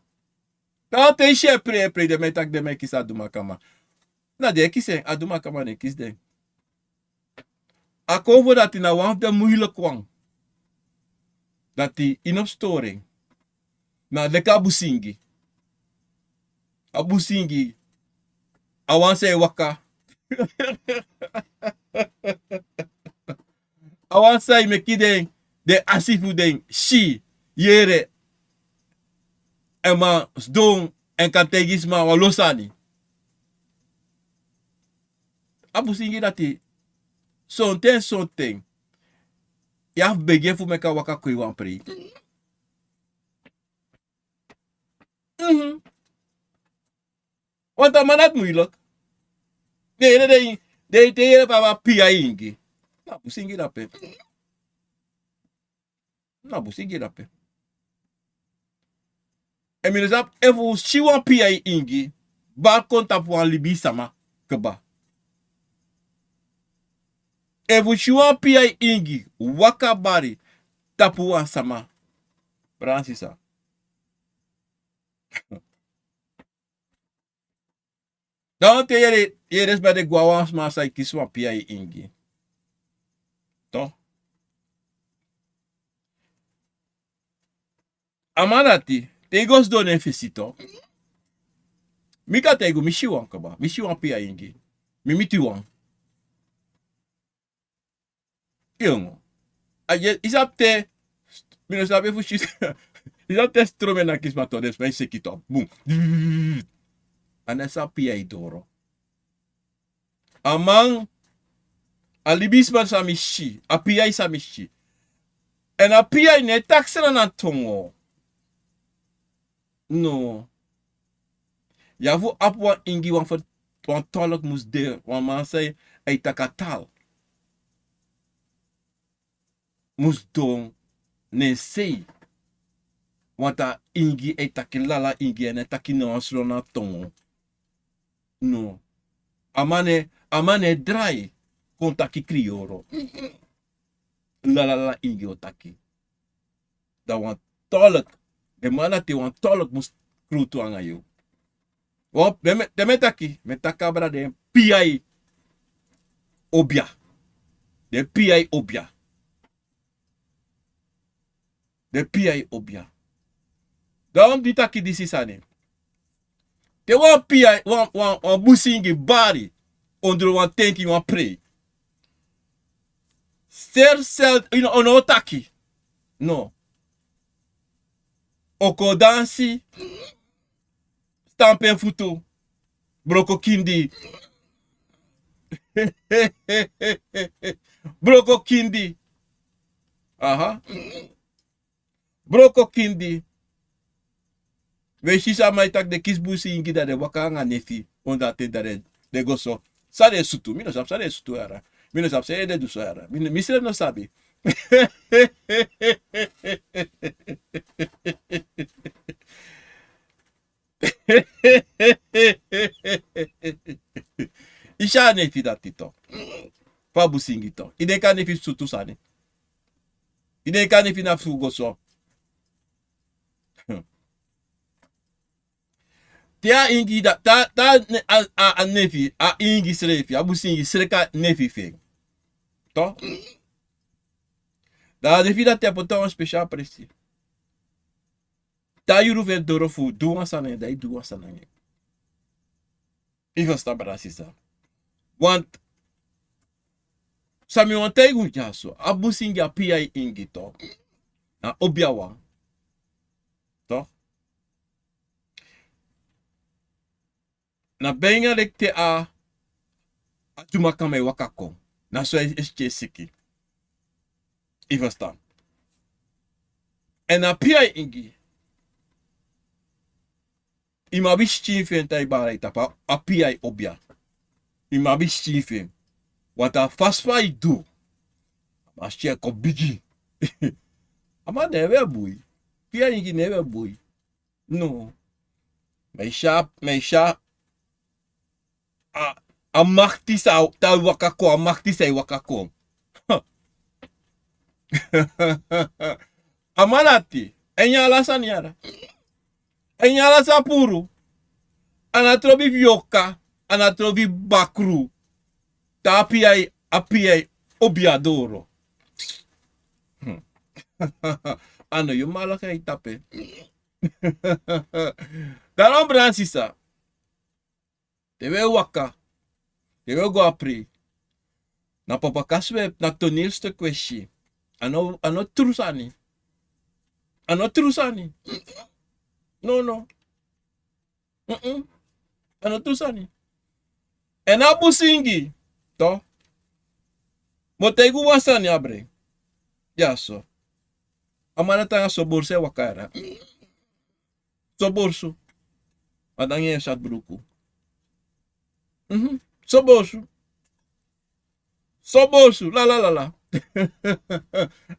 Ta te she pre de metak de me kisa adu makama. Na de kise adu makama ne kis de. Akomfo dati na one of the moeilijk kwang. Dati in op storing. Na leka busingi. Abusingi. Awan say waka. Awan say mekiden de asifu den shi yere ema sdong en kategisma walosani. Abusingi dati sonten. Ya bege fu meka waka koi wan pre. Want dat manat moeilijk? Nee, de hele papa pia ingi. Na busingi dape. En minusap efu shiwan pia ingi. Ba konta pu libi sama keba. Efu shiwan pia ingi waka bari tapu an sama. Bransisa. Dan te yeres bij de guawans maar sai kiswa pia ingi. Toch? Amanati, te gos do ne fesito. Mika te go mishiwan kaba. Mishiwan pia ingi. Mimitiwan. Jongen. Isap te minus sabe fu shit. Isap te strome na kisma to des bij sekito. Boom. Anessa pia idoro. Amang alibisman samishi. A pia samishi. En a pia ne taxena na tongo. No. Yavu apwa ingi wan tolok mus de. Wan man say ay takatal. Mus don ne sei. Wanta ingi ay takilala ingi en taki no aslo na tongo. No. Amane dry. Kontaki krioro. La ingi otaki. Da wan tolok. De mana te wan tolok mus krutu anga yo. Wop, de metaki. Metakabra de PI obia. De PI obia. De PI obia. Daarom die taki disi sane. Te wan PI, wan busingi bari. Onder wan tenti wan pre. Ster sel, ono taki. No. Oko dansi. Stampen futu. Broko kindi. Broko kindi. Aha. Broko kindi. We shisa mai tak de kisbusi ingi da de waka nga nefi. Onda te da de goso. Sare sutu. Mino sap sare sutu ara. Mino sap se de du so ara. Misre no sabi. Isha nefi da tito. Fa busingi to. Ide ka nefi sutu sani. Ide ka nefi na fu goso. Tia ingi da a nefi a ingi srefi a busingi sreka nefi fe. To? Da nefi da te potão speciaal presi. Da yuru ver dorofu duwa sana da duwa sana. Ivan sta brasisa. Want sami wantei gunjaso a busingi a pia ingi to. Na obiawa. To? Na benga lekte a tumakame wakako. Na so esche siki. Ivan sta. En a pia ingi. Ima bishchifen tai barai tapa a pia obia. Ima bishchifen. Wat a fasfai do. Mas tia ko bigi. Ama neve bui. Pia ingi neve bui. No. Meisha a machtisa ta wakako a machtisa wakako. Amanati. Enya alasan yara. Enya alasan puru. Anatrobi vioka. Anatrobi bakru. Ta apiai obiadoro. Ano yung malaki tape. Daarom Bransisa. Tewe waka. Tewe go apri. Na papa kaswe na toneelstuk kwestie. Ano trusani. Ano trusani. No. Ano trusani. En abu singi. To. Motegu wasani abre. Ja so. Amana tanga soborse wakara. Soborsu. Adange sat bruku. Soborsu. Soborsu. La.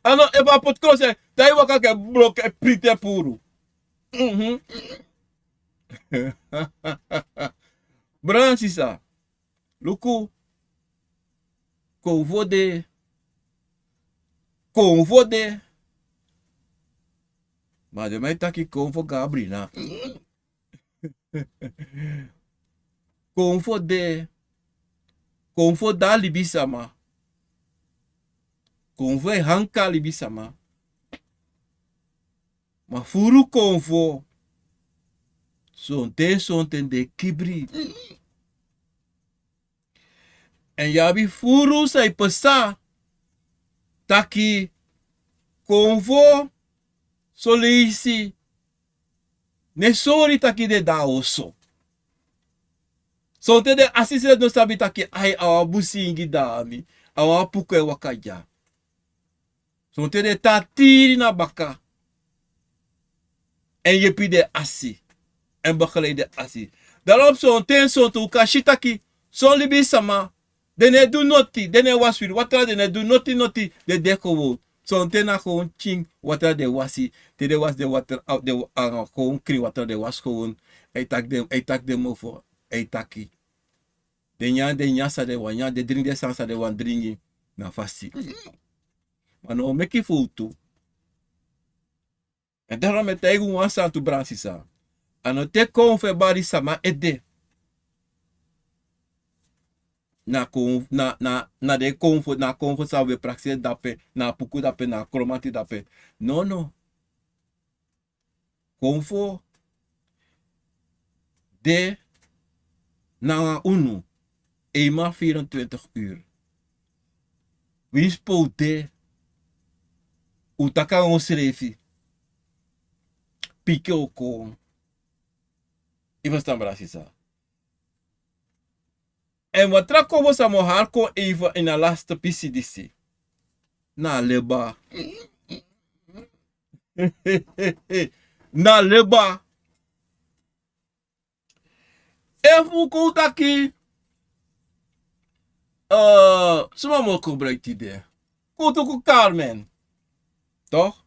Ano eva potkose. Tai wakake bloke prite puru. Bransisa. Luku. Konvode. Maar de mij taki konvo Gabrina. Konvo da libisama. Konvo hanka libisama. Ma furu konvo. Sonten de kibri. En yabi furu sai pesa. Taki konvo solisi nesori taki de da oso. Sonte de asise no sabi taki ai awa busingi dami. Awa puke wakaya. Sonte de tatiri na baka. En yepi de asi. En bakale de asi. Daarom sonte sonte ukashitaki. Son libi sama. Dene do noti. Dene waswil. Watra dene do noti. De deko wo. Sonte na gewoon ching water de wasi. De was de water out de gewoon kri water de was gewoon. Etak dem over. Etaki. De nya sa de wanya. De drink de sansa de wan dringi. Na fasi. Maar no meki foto. En daarom met eigen wansa tu bransisa. Ano te kon fe bari sama ede. Na de konfo sa we praxis dape na puku dape na kromati dape. No. Konfo de na unu. Eenmaal 24 uur. Wispo de utaka onsrefi. Pike oko. Ivan staan brasisa. En wat trako we samen harko even in de laatste pissie disi. Na leba. Na leba. Even koutaki. Suma mo gebruikt idee. Koutuku Carmen. Toch?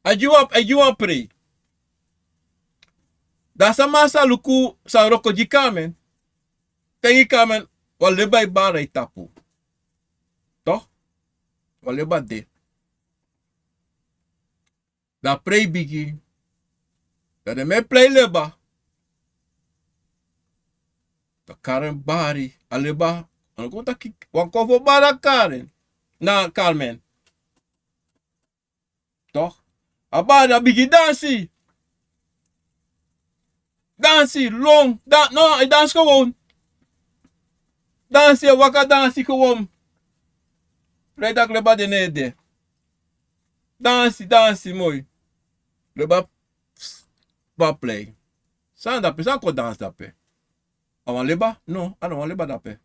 Ajuwa pre. Da samasa luku sa roko di Carmen. Kaya Carmen, waleba bari tapu. Toch? Waleba de. Da pre bigi. Da de me play leba. Da Karen bari. Aleba. Ano konta ki. Akomfo bara Karen. Na Carmen. Toch? Abada bigi dansi. Dansi, long. No, hij dans gewoon. Dansi, waka dansi gewoon. Vrijdag leba de nede. Dansi, mooi. Leba play. San dape, san ko dans dape. Awan leba? No, ano wan leba dape.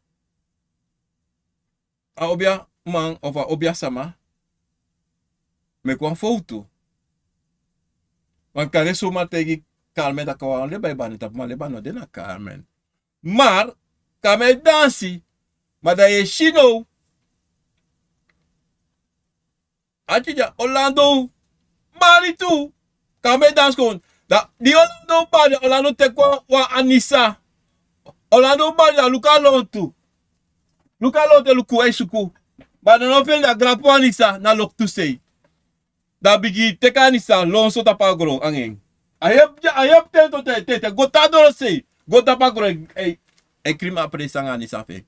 A obia man, of a obia sama. Me kwan foto. Want kare soma tegi Carmen da kawan leba iban tap ma leba no dena Carmen. Maar Carmen dansi, maar da ye shino. Atija Orlando Mari tu. Carmen dans gewoon. Da di Orlando bari Orlando tekwa wa Anissa. Orlando bari da Luca Lontu. Luca Lontu luku esuku. Ba no fel da grapo Anissa na lok tu sei. Da bigi teka Anissa lonso tapagro angeng. Ayep tento te gotado sei. Gotapagro e crime après sanga Anissa fe.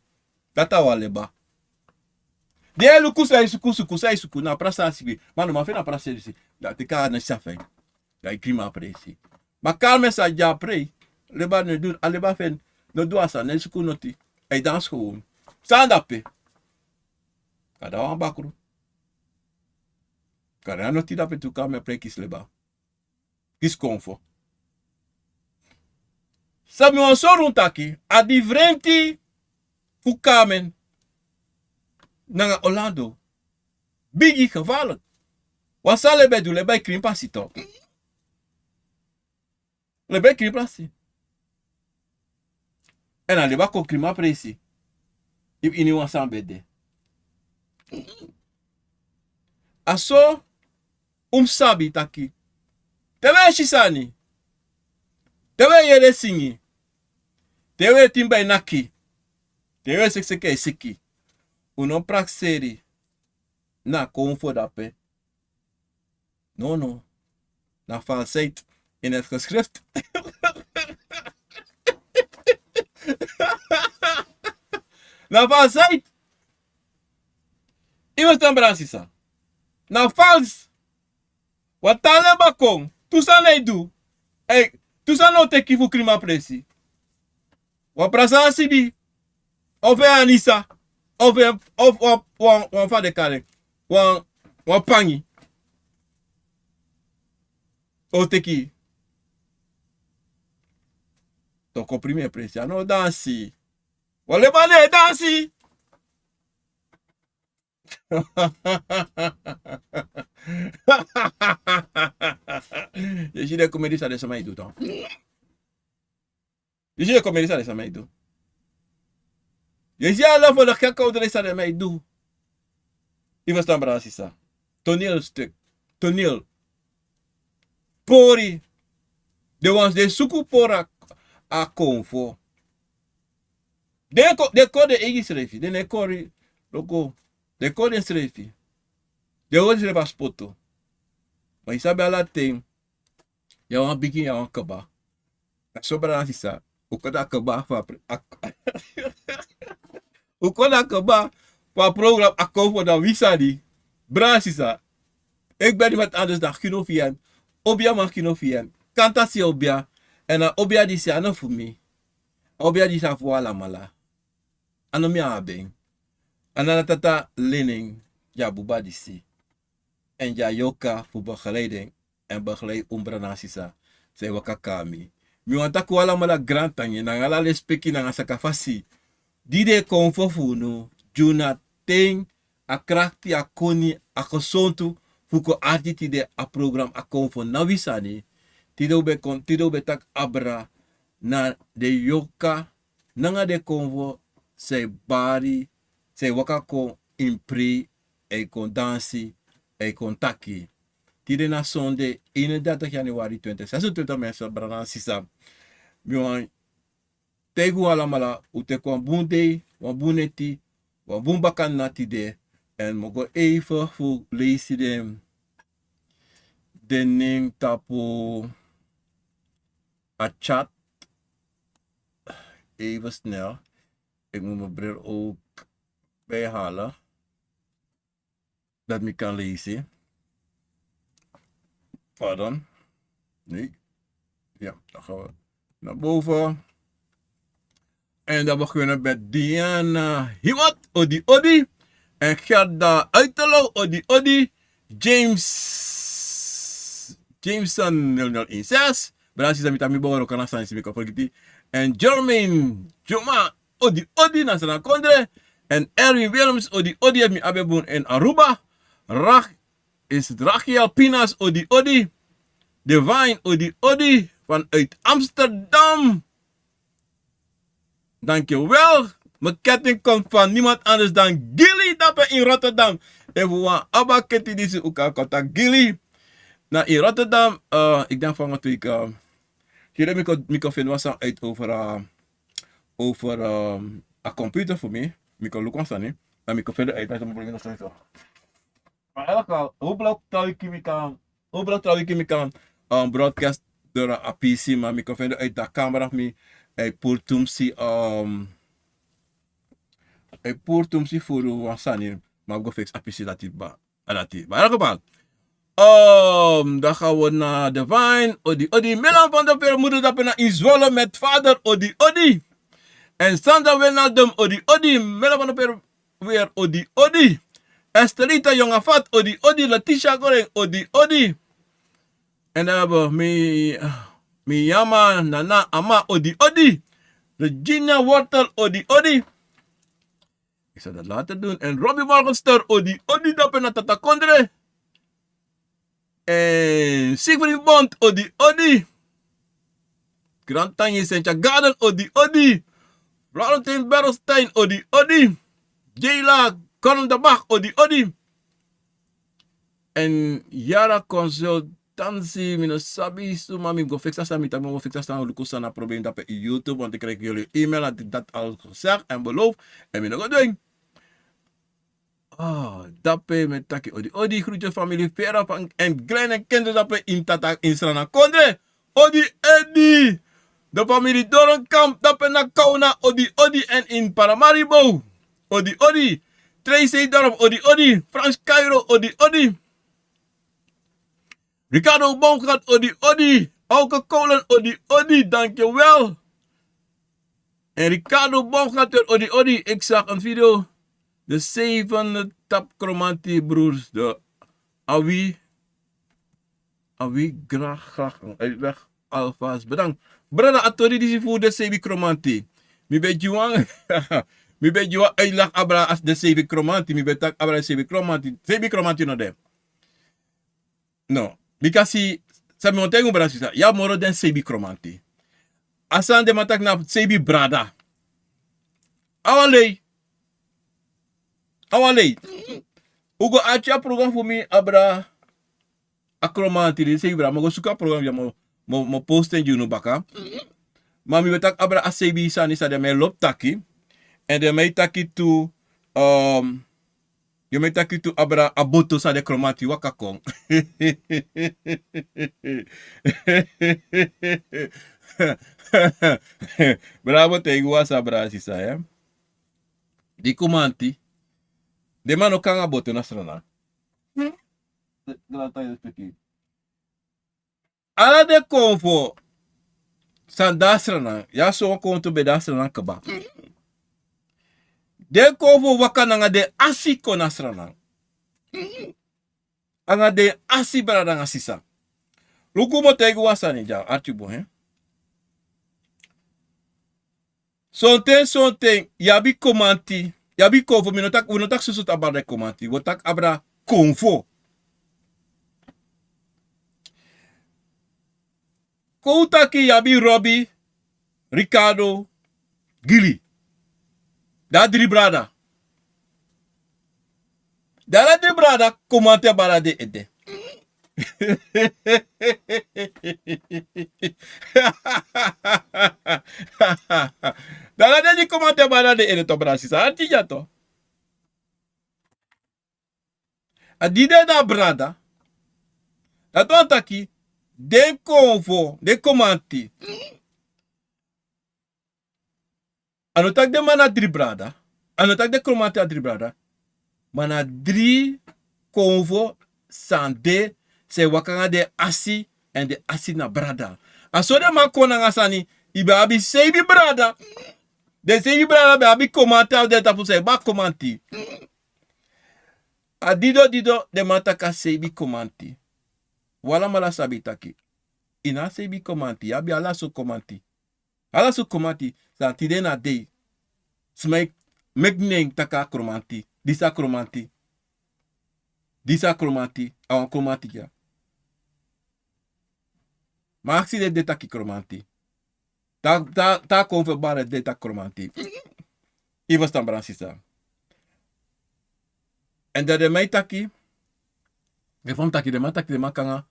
Tata waleba. De luku sai suku na prasa sibi. Mano ma fe na prasa sibi. Da teka Anissa fe. Da e crime après si. Ma Carmen sa ja pre. Leba ne doen aleba fen no do asa ne suku noti. E dans gewoon. Stand up. Kada wan bakru. Kada no ti dape tu Carmen pre kis leba. Kis Akomfo. Sabi wan sorun taki a differenti fu Carmen nanga Orlando. Bigi gevaarlijk. Wat zal lebe doen? Lebe krimpasi toch? Lebe krimpasi. En dan leba ko krima presi. If ini wan san bede. Aso sabi taki. Tewe shisani. Tewe yere singi. Tewe timba naki. Tewe sekseke siki. Uno prakseri. Na Akomfo dape. No. Na falseit in het geschrift. Na falseit. Iwas dan bransisa. Na fals. Wat tale bakong. Tusa na idu. Tusa no teki fu krima presi. Wa prasa sibi. Of Anissa. Of wan fa de kare. Wan pangi. O teki. To comprime presi. Ano dansi. Wale bane dansi. Je ziet de comedie ça de sama idu dan. Je ziet de comedie ça de sama idu. Je ziet alle voor de gekke ouder ça de mij doe. Ik was dan brasisa. Toneelstuk. Toneel. Pori. De ones de suku pora Akomfo. De code egi schreef. De ne kori logo. De code schreef. De hoort schreef als poto. Maar Isabella ting. Ja wan begin ja wan kaba. So brasisa. Ukoda kaba fa. Ukoda kaba fa program Akomfo da wisadi. Brasisa. Ik ben iemand anders dan Kinofian. Obia man Kinofian. Kanta si obia. En obia di si ano voor me. Obia di sa voor ala mala. Ano mi abeng. Anana tata lening. Ja buba di si. En ja Yorka voor begeleiding. En begeleid umbranasisa. Zij waka kami. Mi wanta ku ala mala grand tanye. Nang ala le speki nang asakafasi. Die de konfo funo. Juna ting. A krakti a koni a kesontu. Fuko arti tide a program a konfo nawisani. Tido be tak abra na de yoka. Nanga de konfo. Se bari. Se waka kon impri. E kon dansi. E kon taki. Tide na sonde 31 januari 2026 mensen brana sisa. Miwan tegu alamala ute kwa bunde, wa buneti, wa bumbakan nati de. En mogo even voor lezen de ning tapu a chat. Even snel. Ik moet mijn bril ook bijhalen. Dat ik kan lezen. Pardon. Nee. Ja, dan gaan we naar boven. En dan beginnen we met Diana Hiwat, Odi Odi. En Gerda Uitelo, Odi Odi. Jameson 0016. Bedankt dat je me behoren kan staan in de. En Jermaine Juma, Odi Odi, Nasana Kondre. En Erwin Willems, Odi Odi, heeft me abeboen in Aruba. Rachiel Pinas, Odi Odi. Divine, Odi Odi, vanuit Amsterdam. Dankjewel. Mijn ketting komt van niemand anders dan Gilly dat in Rotterdam. En voor Abba Ketty die ze ook contact Gilly. Nou in Rotterdam, ik denk van wat ik hier heb ik was uit over een computer voor mij. Ik kan lukken staan niet. En ik kan verder uit. Maar eigenlijk hoe belangrijk trouw ik kan broadcast door een PC, maar ik kan verder uit de camera me. Ik poortumsi voor wasani, maar ik ga fix apisi dat ba adati. Maar in elk geval, dan gaan we naar de wijn. Odi Milan van de Permoeder dat we naar Izwolle met vader Odi. En Sandra Wijnaldum Odi Milan van de Per weer Odi. Estelita Jonge Vat Odi. Letitia Goreng Odi. En dan hebben we Miyama Nana Ama Odi. Regina Wortel Odi. Ik zal dat later doen. En Robbie Morgenster Odi dat we naar Tata Kondre. En Siegfried Bond Odi. Grand Tanje Sentja Garden Odi. Valentine Berlstein Odi. Jayla Korn de Bach Odi. En Yara Consultancy Minasabi Sumami go fixa staan met mo fixa staan lukus na probleem dat op YouTube want ik krijg jullie e-mail dat al gezegd en beloofd en we nog doen. Dape met taki Odi groetje familie Vera en Glenn en kinderen dape in tata in Srana Kondre. Odi. De familie Dorenkamp dape na Kauna Odi en in Paramaribo. Odi. Tracy Dorp Odi. Frans Cairo Odi. Ricardo Baumgart Odi. Auke Kolen Odi. Dankjewel. En Ricardo Baumgart Odi. Ik zag een video. De 7 tapchromantie broers. De Awi graag uitweg alvast. Bedankt. Brada Atori die voor de 7 chromantie. Mi ben juang. Mi ben juang uitleg abra as de 7 chromantie. Mi ben tak abra 7 chromantie. 7 chromantie no de. No. Because sabi mo tengo brasisa. Ya moro den 7 chromantie. Asan de matak na 7 brada. Awalei. Ugo acha program voor me abra akromati de sebra mo suka program ya mo posten juno baka. Mami betak abra asebi sani sa de me lop taki en de me taki tu yo me taki tu abra aboto sa de kromati waka kong. Bravo te igual sabra si sa ya. Di kumanti de mano kanga boto na strana. Ala de konfo san dasrana. Ya so konto be dasrana kaba. De konfo waka nanga de asiko na strana. Anga de asi barada nga sisa. Luku mo tegu wasani ja archibo he. Something, yabi komanti. Yabi konfo, we no tak susut abra komanti. We tak abra konfo. Koutaki yabi Robbie, Ricardo, Gili. Da drie brada. Da drie brada komante bara de ede. Dala de di komante bara de ede to brasi sa artija to. Adide da brada. Dat want taki de konvo, de komanti. Anotak de mana drie brada. Anotak de komante a drie brada. Mana drie konvo sande se wakanga de asi en de asi na brada. Aso de man kona ngasani ibe abi sebi brada. De sebi brada be abi komante de tapu se ba komanti. A dido de mata ka sebi komanti. Wala mala sabitaki. Ina sebi komanti abi ala so komanti. Ala so komanti sa tide na de. Smek mekneng taka kromanti. Disa kromanti. Disa kromanti. Awan kromanti ya. Maar aksi de taki kromanti. Ta konverbare de tak kromanti. I was dan bransisa. En dat de mij taki. De van taki de man taki de makanga.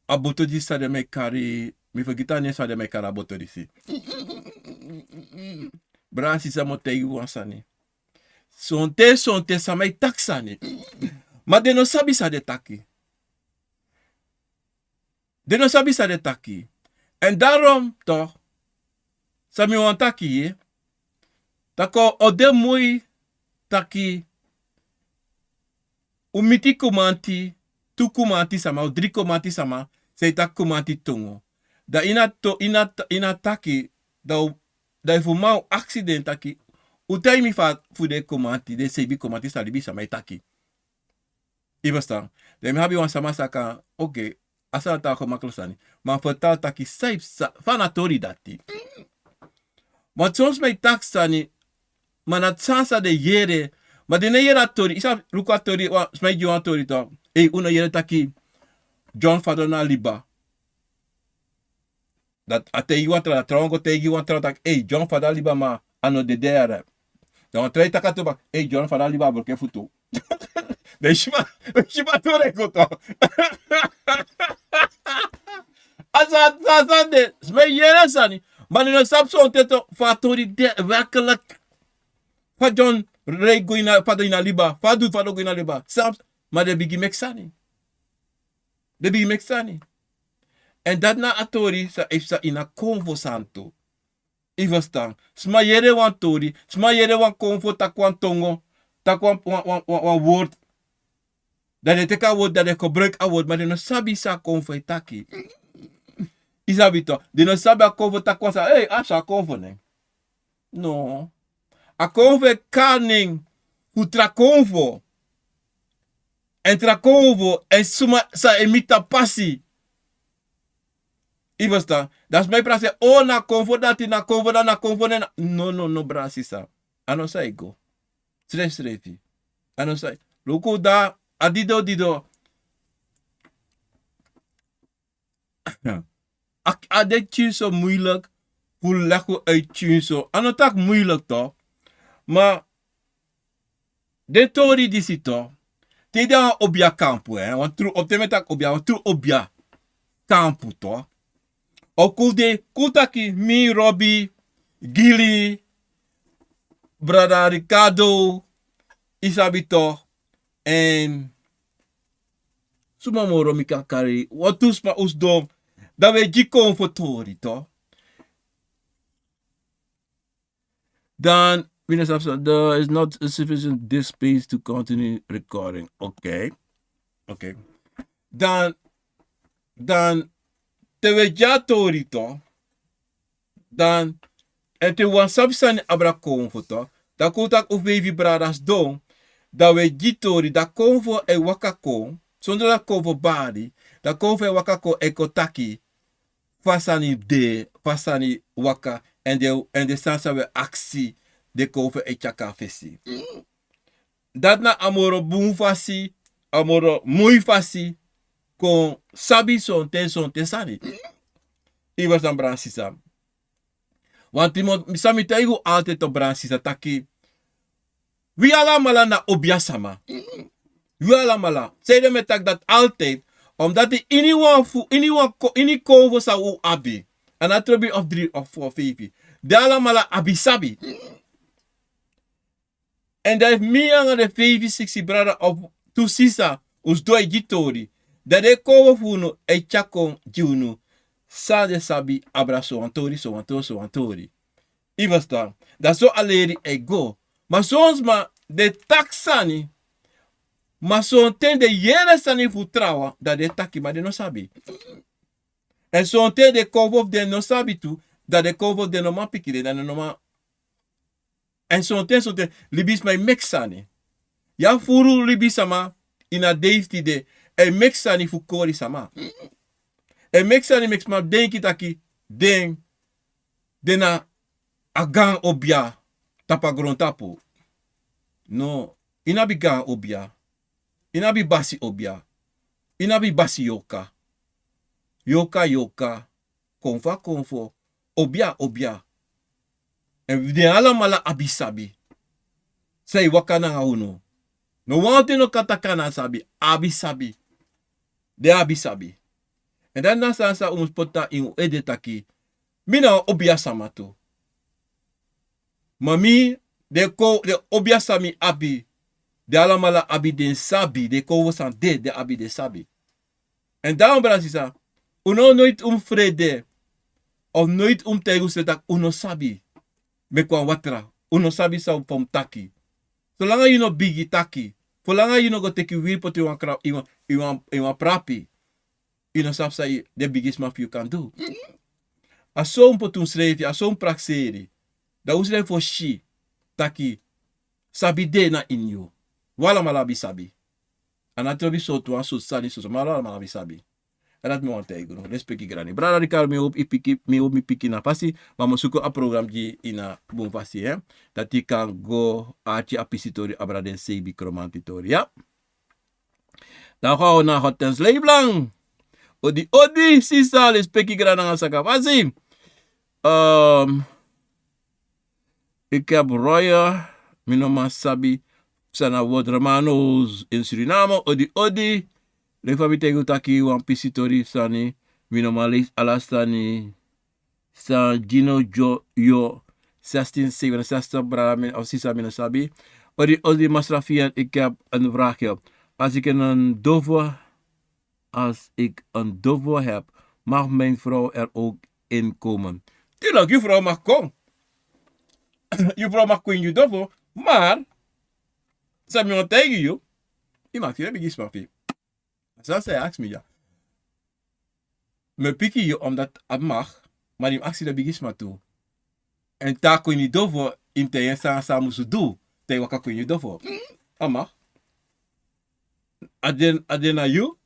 Aboto di sa de mij kari. Mi vergita ne sa de mij kari aboto di si. Bransisa mo te yu wansani. Sonte sa mij taksani. Maar de no sabi sa de taki. De no sabi sa de taki. En daarom toch, sami wan taki ye, tako ode moi taki, umiti kumanti, tu kumanti sama, o drie kumanti sama, se tak kumanti tongo. Da ina taki, da fu mau accident taki, utai mi fa fu de kumanti, de sebi kumanti salibi sama taki. Ibastan. De mi habi wan sama saka, okay. Asa ta gemakkelijk sani. Maar vertaal taki saip van tori dati. Maar soms mij tak sani. Maar na chansa de yere. Maar de ne yere tori. Isa ruka tori. Smij juan tori to. Una yere taki. John Fadona liba. Dat ate yuan tra. Trongo te yuan tra tak. John Fadona liba ma. Ano de dere. Dan trei takato bak. John Fadona liba borke futu. De shima tore koto. Asa de. Smij yere sani. Maar in een sapson teto. Fatori de. Werkelijk. Fa John Ray goina. Fado ina liba. Fado goina liba. Saps. Maar de bigi meksani. De bigi meksani. En dat na atori sa ifsa ina konvo santo. Ivastan. Sma yere wan tori. Sma yere wan konvo takwan tongo. Takwan wan woord. Dat de teka woord dat de gebruik a woord. Maar de no sabi sa konvo itaki. Isabi to. De no sabi a konvo takwan sa. Asa konvo ne. No. A konvo kaning. Utra konvo. En tra konvo. En suma sa emita passi. I verstaan. Dat is mijn praat. Oh, na konvo dati, na konvo da, na konvo na. No, brasisa. Ano sa ego. Strefi. Ano sa. Loko da, adido. Adet je zo moeilijk. Hoe leg je uit je zo. Ano tak moeilijk toch. Maar. De tori di si toch. Te da obia kampu, Want tru op te metak obia. Want tru obia kampu toch. Okude kutaki mi Robbie, Gili, brada Ricardo, Isabito, en sumamoro mi kakari. Watus ma usdom, da we jikon fotori to. Dan, there is not sufficient disk space to continue recording. Okay. Dan, te ja tori to, dan en te wan sabsan abra konfo to, da kutak of baby bradas don, da we jitori da konfo e wakako, zonder da konfo bari, da konfo e wakako e kotaki, fasani de, fasani waka, En de sansa we actie de koven e chaka fesi. Dat na amoro boom fasi, amoro muy fasi, kon sabi son te sani. Iwas dan bransisa. Want misami teigu altijd op bransisa taki. We allemaal na obiasama. We allemaal. Zeiden met dat altijd. Omdat die ini kovo sa u abi. En dat trobi of 3 of 4 5. De allemaal abisabi. En dat heeft meer dan de 5 brada of tu sisa. Us doi gitori. Dat de kovo funo e chakon jiunu. Sa de sabi abra so antori. Iwas dan. Dat zo aleri e go. Maar soms maar de taxani. Maar zo'n ten de jere sani futrawa. Dat de taki maar de no sabi. En zo'n ten de kovo de no sabi tu. Dat de kovo de no ma pikide. Dat de no ma. En zo'n ten libis mij mexani. Ja furu libis sama. Ina deifti de. En mexani fu kori sama. En mexani mex ma denki taki. Den. Dena. Agang obia. Tapagron tapu. No. Inabi gang obia. Inabi basi obia. Inabi basi yoka. Yoka. Konfo. Obia. En de allemaal abisabi. Say waka nanga uno. No wante no katakana sabi. Abisabi. De abisabi. En dan na sansa pota in edetaki. Mina obia samato. Mami de obia sami abi. De allemaal abi den sabi. De kovo san de abi de sabi. En daarom brasisa. Uno nooit vrede. Of nooit tegen dat uno sabi. Me kwa watra. Uno sabi sa pom taki. Zolang je no bigi taki. Zolang je no go teki wir poti iwan prapi. You no sab say the biggest maf you can do. A zo'n potun schreef je, a zo'n praxeri. Da usle for shi. Taki. Sabi de na in you. Wala malabi sabi. Anatrobi so tuan so sani so mala malabi sabi. En dat me want tegen. Respect ik grani. Brada Ricardo me op mi piki na pasi. Maar me zoeken een programma die ina boom pasi hè. Dat die kan go aartje apisitori abra den sebi kromantitori ja. Dan gaan we naar het tensleeflang. Odi sisa les peki grana nga saka pasi. Ik heb Roya. Minoma sabi. Sana woord Romanos in Suriname. Odi. Le fabi tego taki wan pisitori sani minomalis alastani san Gino yo 1667 bramen of sisa minasabi. Odi masrafian, ik heb een vraagje. Als ik een dovo heb, mag mijn vrouw er ook in komen? Tuurlijk, je vrouw mag komen. Je vrouw mag komen in je dovo, maar ze hebben tegen je. Je mag je niet smafie. Zoals hij asked me, ja. Me piki je omdat het mag, maar die actie dat begint maar toe. En daar kun je niet door in te je samen musu doen. Te waka kun je door. Dat mag. Adena you,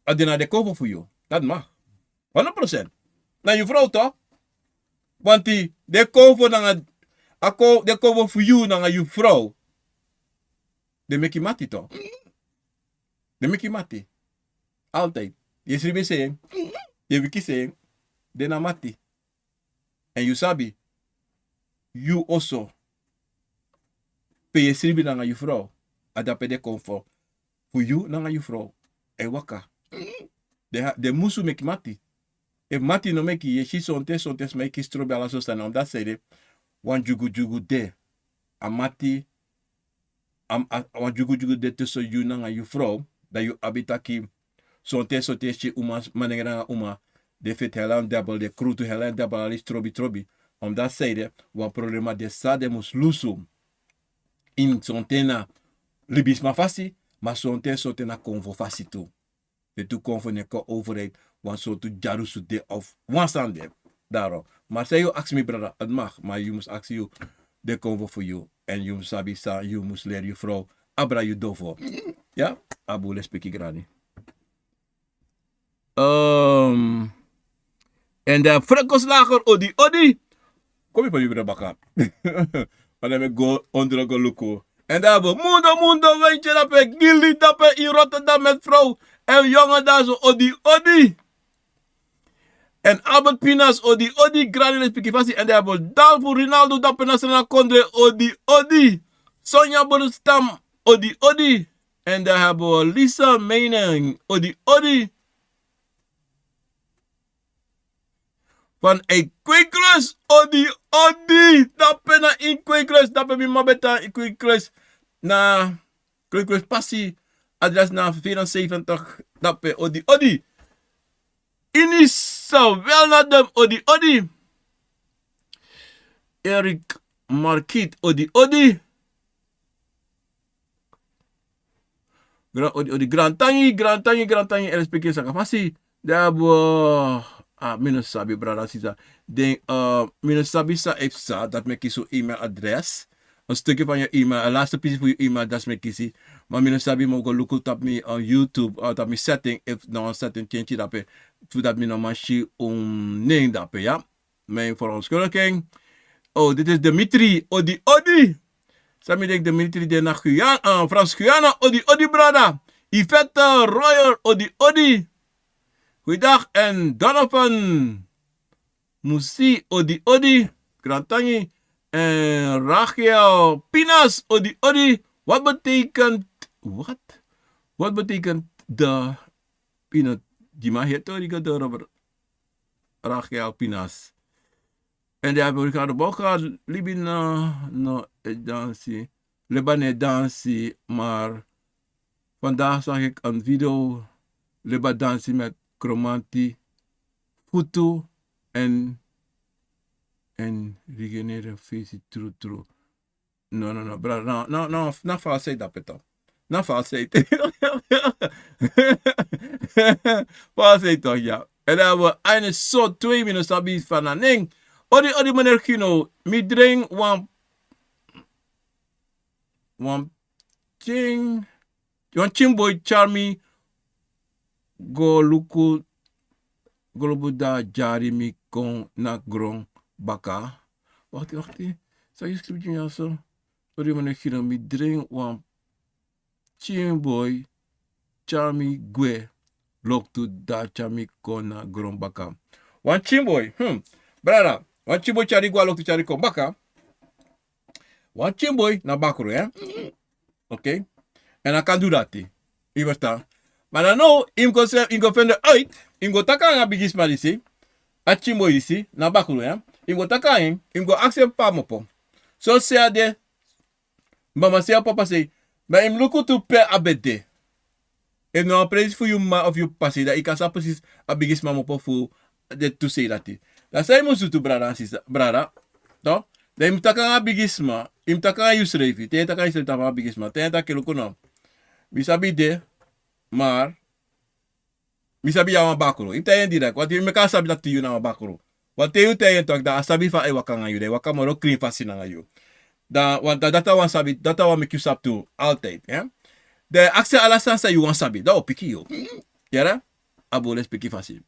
adena de cover voor jou. Dat mag. 100%. Naar je vrouw toch? Want die de cover voor jou naar je vrouw. De make je mati toch? De make mati. Altijd. Je schrijft zeggen. Je wiki zeggen. De na mati. En you sabi. You also. Pe je schrijft naar je vrouw. Adape de comfort. Voor you naar je vrouw. En waka. De musu make mati. If mati no make je shi sontes make strobe ala so stand on that side. Wan jugu de. Amati. Wan jugu de tussen you naar je vrouw. Dat je abitaki sote manengera uma de fit helan double de krutu helan double ali trobi om dat zijde wan problema de sade mus lusum in sontena libisma fasi maar sote na convo fasi tu de tu convo ne ko overheid wan so tu jarusu de of wan sande daarom maar say you ask me brother het mag maar you must ask you de convo for you and you sabi sa you must leer je vrouw abra you dovo ja abu les peki grani. En de frekoslager odi. kom je van die baka. Maar dan go onder de luko. En daar hebben we mundo, weet je, dat we gilly, dat we in Rotterdam met vrouw. En jongen daar zo, odi. En Albert Pinas, odi, granule spikifasi. En daar hebben we Dalvo Rinaldo, dat we nationaal kondre, odi. Sonja Bodestam, odi. En daar hebben we Lisa Meining, odi. Van een kweeklus, odi. Dat ben na in kweeklus, dat ben mijn beta in kweeklus. Na kweeklus passie, adres na 74, dat ben odi. Inisa, wel naar dem, odi. Erik Marquiet, odi. Grand Tangi, LSPK Sakafasi. Daar hebben we... minus sabi brada sisa. Den minus sabi sa efsa dat me kies e-mailadres. Een stukje van je e-mail, een laatste piece voor je e-mail, dat is me kiezen. Maar minus sabi mo go look up me on YouTube, op mijn setting, if nou een setting change dat pe, zodat me nog machine nee dat pe, ja. Mijn verontschuldiging. Oh, dit is Dimitri, odi. Sami denk Dimitri de na Guyana, Frans Guyana, odi brada. Yvette Royer, odi. Goeiedag en Donovan Musi, odi. Grantangi en Rachel Pinas, odi. Wat betekent de Pinot? Die mag je toch niet door Rachel Pinas. En daar hebben we gaan de bocht no dansie, Lebanon dansie, maar vandaag zag ik een video Lebanon dansie met Kromanti, Futu en regeneren visie true. No, brother, no, falseit dat peto. No, falseit. Falseit toch, ja. En dan hebben we een soort 2 minuten sabi van een ding. Odi meneer Gino, mi drink wan chimboy charmi go luku golobuda jari mi kon na grong baka. Wacht. Zou je schrijven ja zo? Odi meneer Gino, mi drink wan chimboy charmi gwe loktu da charmi kon na grong baka. Wan chimboy, brada. Wan chimboy chari gwa loktu chari kon baka. Wan chimboy na bakro, hè? Oké. En dan kan doen dat. Je verstaan. Maar dan nou, im go vinden uit. Im go taka nga bigis ma disi. A chimboy disi. Na bakro, hè? Im go taka in. Im go accept pa mopo. So say de. Mama say papa say. Maar im luku tu pe abede. If no praise for you ma of you passi. Dat ik kan sa precies a bigis ma mopo voor de to say dat. Dat say musu tu brada en sisa. Brada. No? Dan im taka nga bigisma. Im taka nga yusrefi. Te taka yusrefi tama bigisma. Te taka luku no. Misabi de. Maar. Misabi ya wan bakro. Im tayen direct. Want im kan sabi dat tu na wan bakro. Want te you tayen tok da asabi fa e waka nga yu. De waka moro clean fasi na nga yu. Da want data wan sabi. Data wan make you sab to altijd. Yeah? De akse alasansa you wan sabi. Da o piki yo. Yara? Abo les piki fasi.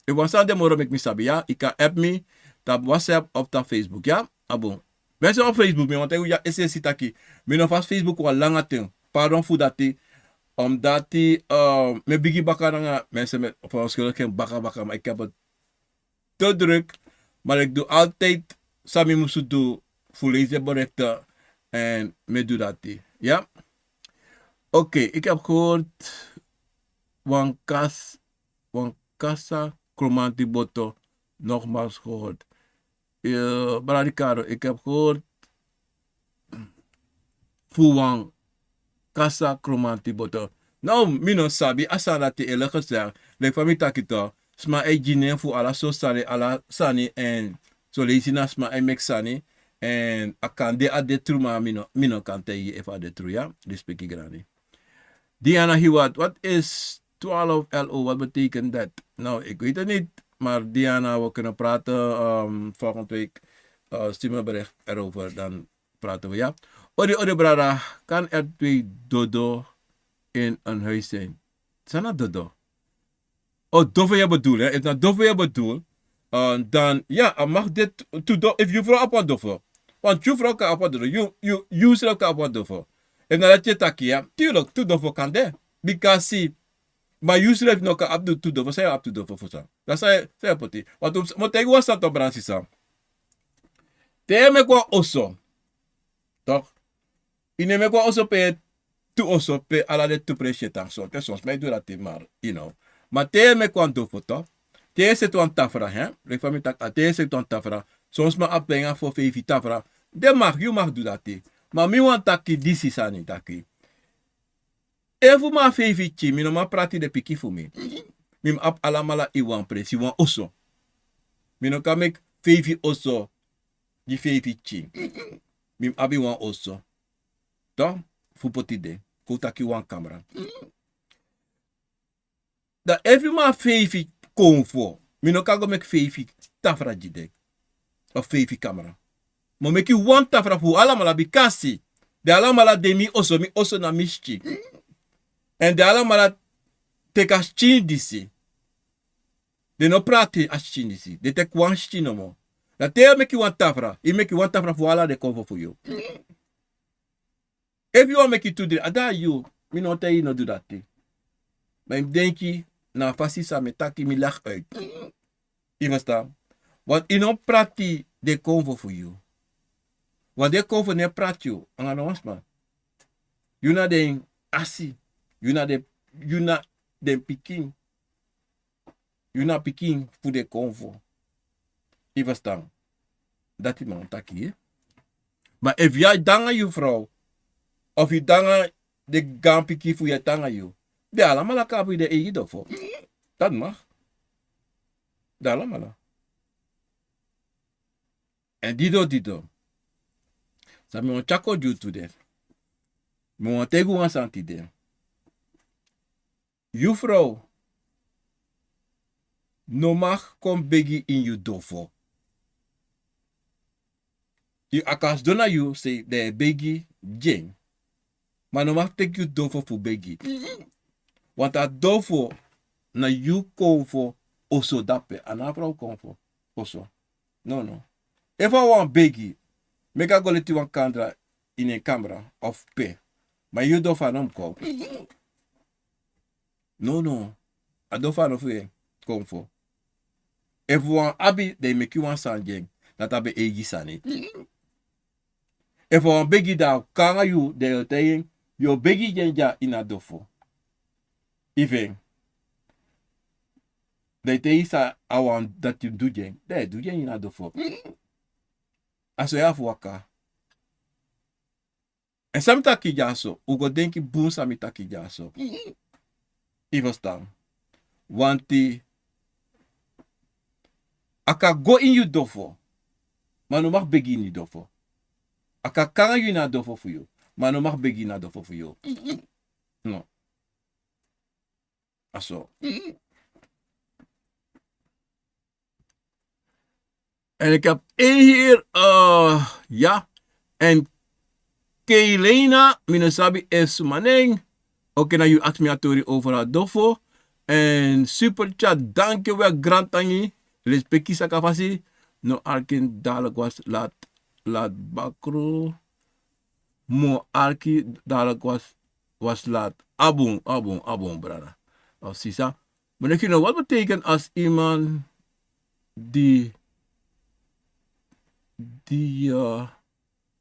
If wan sa de moro make me sabi ya. I kan help me. Tab WhatsApp of tab Facebook. Ja? Abo. Mensen op Facebook. Want ik ja esse sitaki. Me no fast Facebook wa langa ting. Pardon voor dat die. Omdat die. Me bigi baka nga. Mensen met verontschuldiging baka. Maar ik heb het te druk. Maar ik doe altijd. Sami musu doen. Voor lezen berichten. En me doe dat die. Ja? Oké, ik heb gehoord. Wankasa Kromanti Boto. Nogmaals gehoord. Bradicaro, ik heb gehoord. Fuwang Kasa Kromanti Boto. Nou, mino sabi, asana te ele gezegd. Lek van mi takito. Sma e jine fu ala so sani, ala sani en so leisi na sma e mek sani. En akan de ade tru ma mino kan te je even ade tru, ja? Die spreek ik grani. Diana Hiwat, wat is 12 LO? Wat betekent dat? Nou, ik weet het niet. Maar Diana, we kunnen praten volgende week. Stuur me bericht erover, dan praten we, ja. Odi brada, kan er 2 dodo in een huis zijn? Zijn dat dodo? Oh, dove je bedoel, hè? Is dat dove je bedoel? Dan, ja, mag dit if je vrouw apart doffen. Want je vrouw kan apart doffen. Je zelf kan apart doffen. En nadat je taki, ja, tuurlijk, toe doffen kan de. Because, see, maar je zelf nog kan abdo toe doffen. Zij abdo doffen voor zo. Dat zei poti. Want moet ik was dat op branche zo. Te me kwa osso. Toch? Ine me kwa osso pe tu osso pe ala de tu presje tang so. Te soms mij doe dat maar, you know. Maar te me kwa doffen toch? Te se tu an tafra, hè? Ik van me tak, te se tu an tafra. Soms maar appenga voor 5 tafra. De mag, you mag doen dat. Maar mi want taki disi sani taki. Efu ma 5 chi, mi no ma prati de piki fu mi. Mi ap alamala iwan pres, iwan osso. Mi no kan mek 5 osso. Die 5 chi. Mi abi wan osso. Dan, fu potide. Kutaki wan camera. Da every ma 5 konfo. Mi no kan go mek 5 tafra jide. Of 5 camera. Maar mek you one tafra fu alamala bikasi. De alamala de mi osso na mischi. En de alamala teka chin disi. De no prate as chin disi. De tek wan chin no mo. Dat te mek you one tafra. I mek you one tafra fu ala de konfo for you. If you want make it to do that, you, me not tell you not do that thing. Maar ik denk je, na fasi sa me taki mi lach uit. Je verstaan? Want in on prati de convo voor you. Want de convo ne prat you, aan ons man. You na de asi, you na de pikin. You na pikin voor de convo. Je verstaan? Dat is man taki, maar if jij dan aan je vrouw, of je dan de gampiki voor je tanga je. De allemaal kapu de egi dofo. Dat mag. De allemaal. En dido. Sa me on chako ju to de. Me on tegu wan santi de. Juffrouw. No mag kom begi in you dofo. You akas dona you say de begi jeng. Maar no mag take you dofo voor begi. Want dat dofo na you konfo oso dape. En na vrouw konfo oso. No. If I want begi, make I go let you one camera in a camera of pay. Maar you dofo anom kom. No. I dofo anom voor konfo. If you want abi, they make you one sanjeng. Dat abe egi sani. If I want begi da kanga you, they saying, yo begi jenja in a dofo. Even. They say I want that you do jeng. They do jeng in a dofo. Aso ya waka. En sam taki jaso. Ugo denki boon sami taki jaso. Even staan. Want die aka go in you dofo. Maar no mag begi ni dofo. Aka kanga you na dofo for you. Maar no mag begi na dofo for you. No. Aso. En ik heb één hier, ja. En Keilena, minasabi is maneng. Oké, nou, je ask me atori over haar dofo. En super chat, dankjewel, Grantangi. Respecti sakafasi. No arkin dadelijk was laat bakro. Mo arki dadelijk was laat abon, brada. Of sisa. Maar ik weet wat betekent als iemand die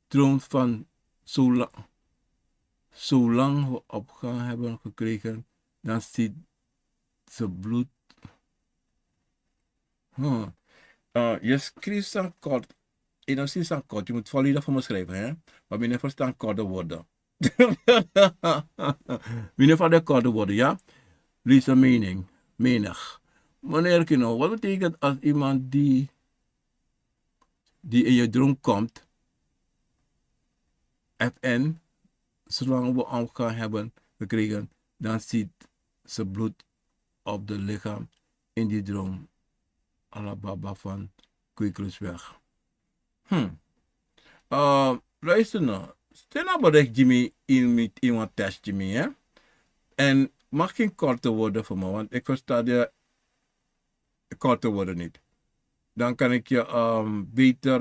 troon van zo lang op gaan hebben gekregen, dan ziet ze bloed. Je schrijft zijn kort. Je dan ziet zijn kort. Je moet volledig voor me schrijven, hè? Maar binnen verstaan korte woorden. Binnen van de korte woorden, ja? Lees een menig. Meneer Kino, wat betekent als iemand die in je droom komt, FN, zolang we omgaan hebben gekregen, dan ziet ze bloed op de lichaam in die droom. Alababa van Kwekersweg. Luister nou. Stel nou berecht Jimmy in iemand test Jimmy, hè? En mag geen korte woorden voor me, want ik versta de korte woorden niet. Dan kan ik je beter,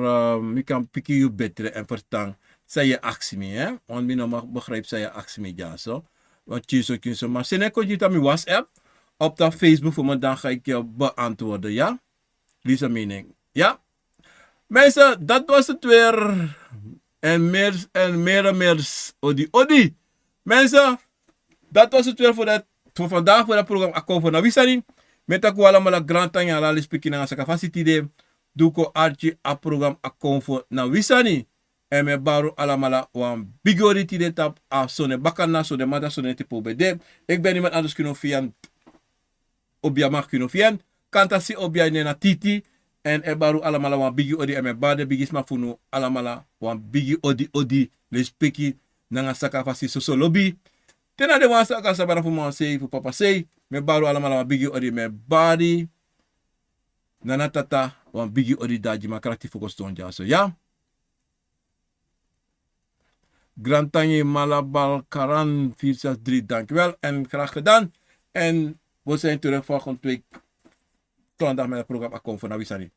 ik kan pikken je beter en verstaan. Zij je actie mee, hè? Want ik mag begrijpen, zij je actie mee, ja, zo. Want je zo kun je maar zin kon je mijn WhatsApp op dat Facebook voor me, dan ga ik je beantwoorden, ja? Lisa mening, ja? Mensen, dat was het weer. En meer en meer en meer. Odi, odi. Mensen, dat was het weer voor vandaag voor het programma Akomfo na Wisani. Met aku allemaal grand tanya lali speaking na sa capacity de. Duko archi a program Akomfo na Wisani. En me baro allemaal wan bigority de tap a sone bakana sone mata sone te pobede. Ik ben iemand anders kunnen via obia mag kunnen via. Kantasi obia nena titi. En e baru allemaal wan bigi odi en me bade bigis ma funu allemaal wan bigi odi le speki nanga saka fasi soso lobby. Tena de wan saka sabara fu man sei fu papa sei. Me baru allemaal wan bigi odi me bari. Nana tata wan bigi odi daji ma karakti fu kostonja so ja. Grand Tanje Malabal Karan 463, dankjewel en graag gedaan. En we zijn terug volgende week zondag met het programma Akomfo na Wisani.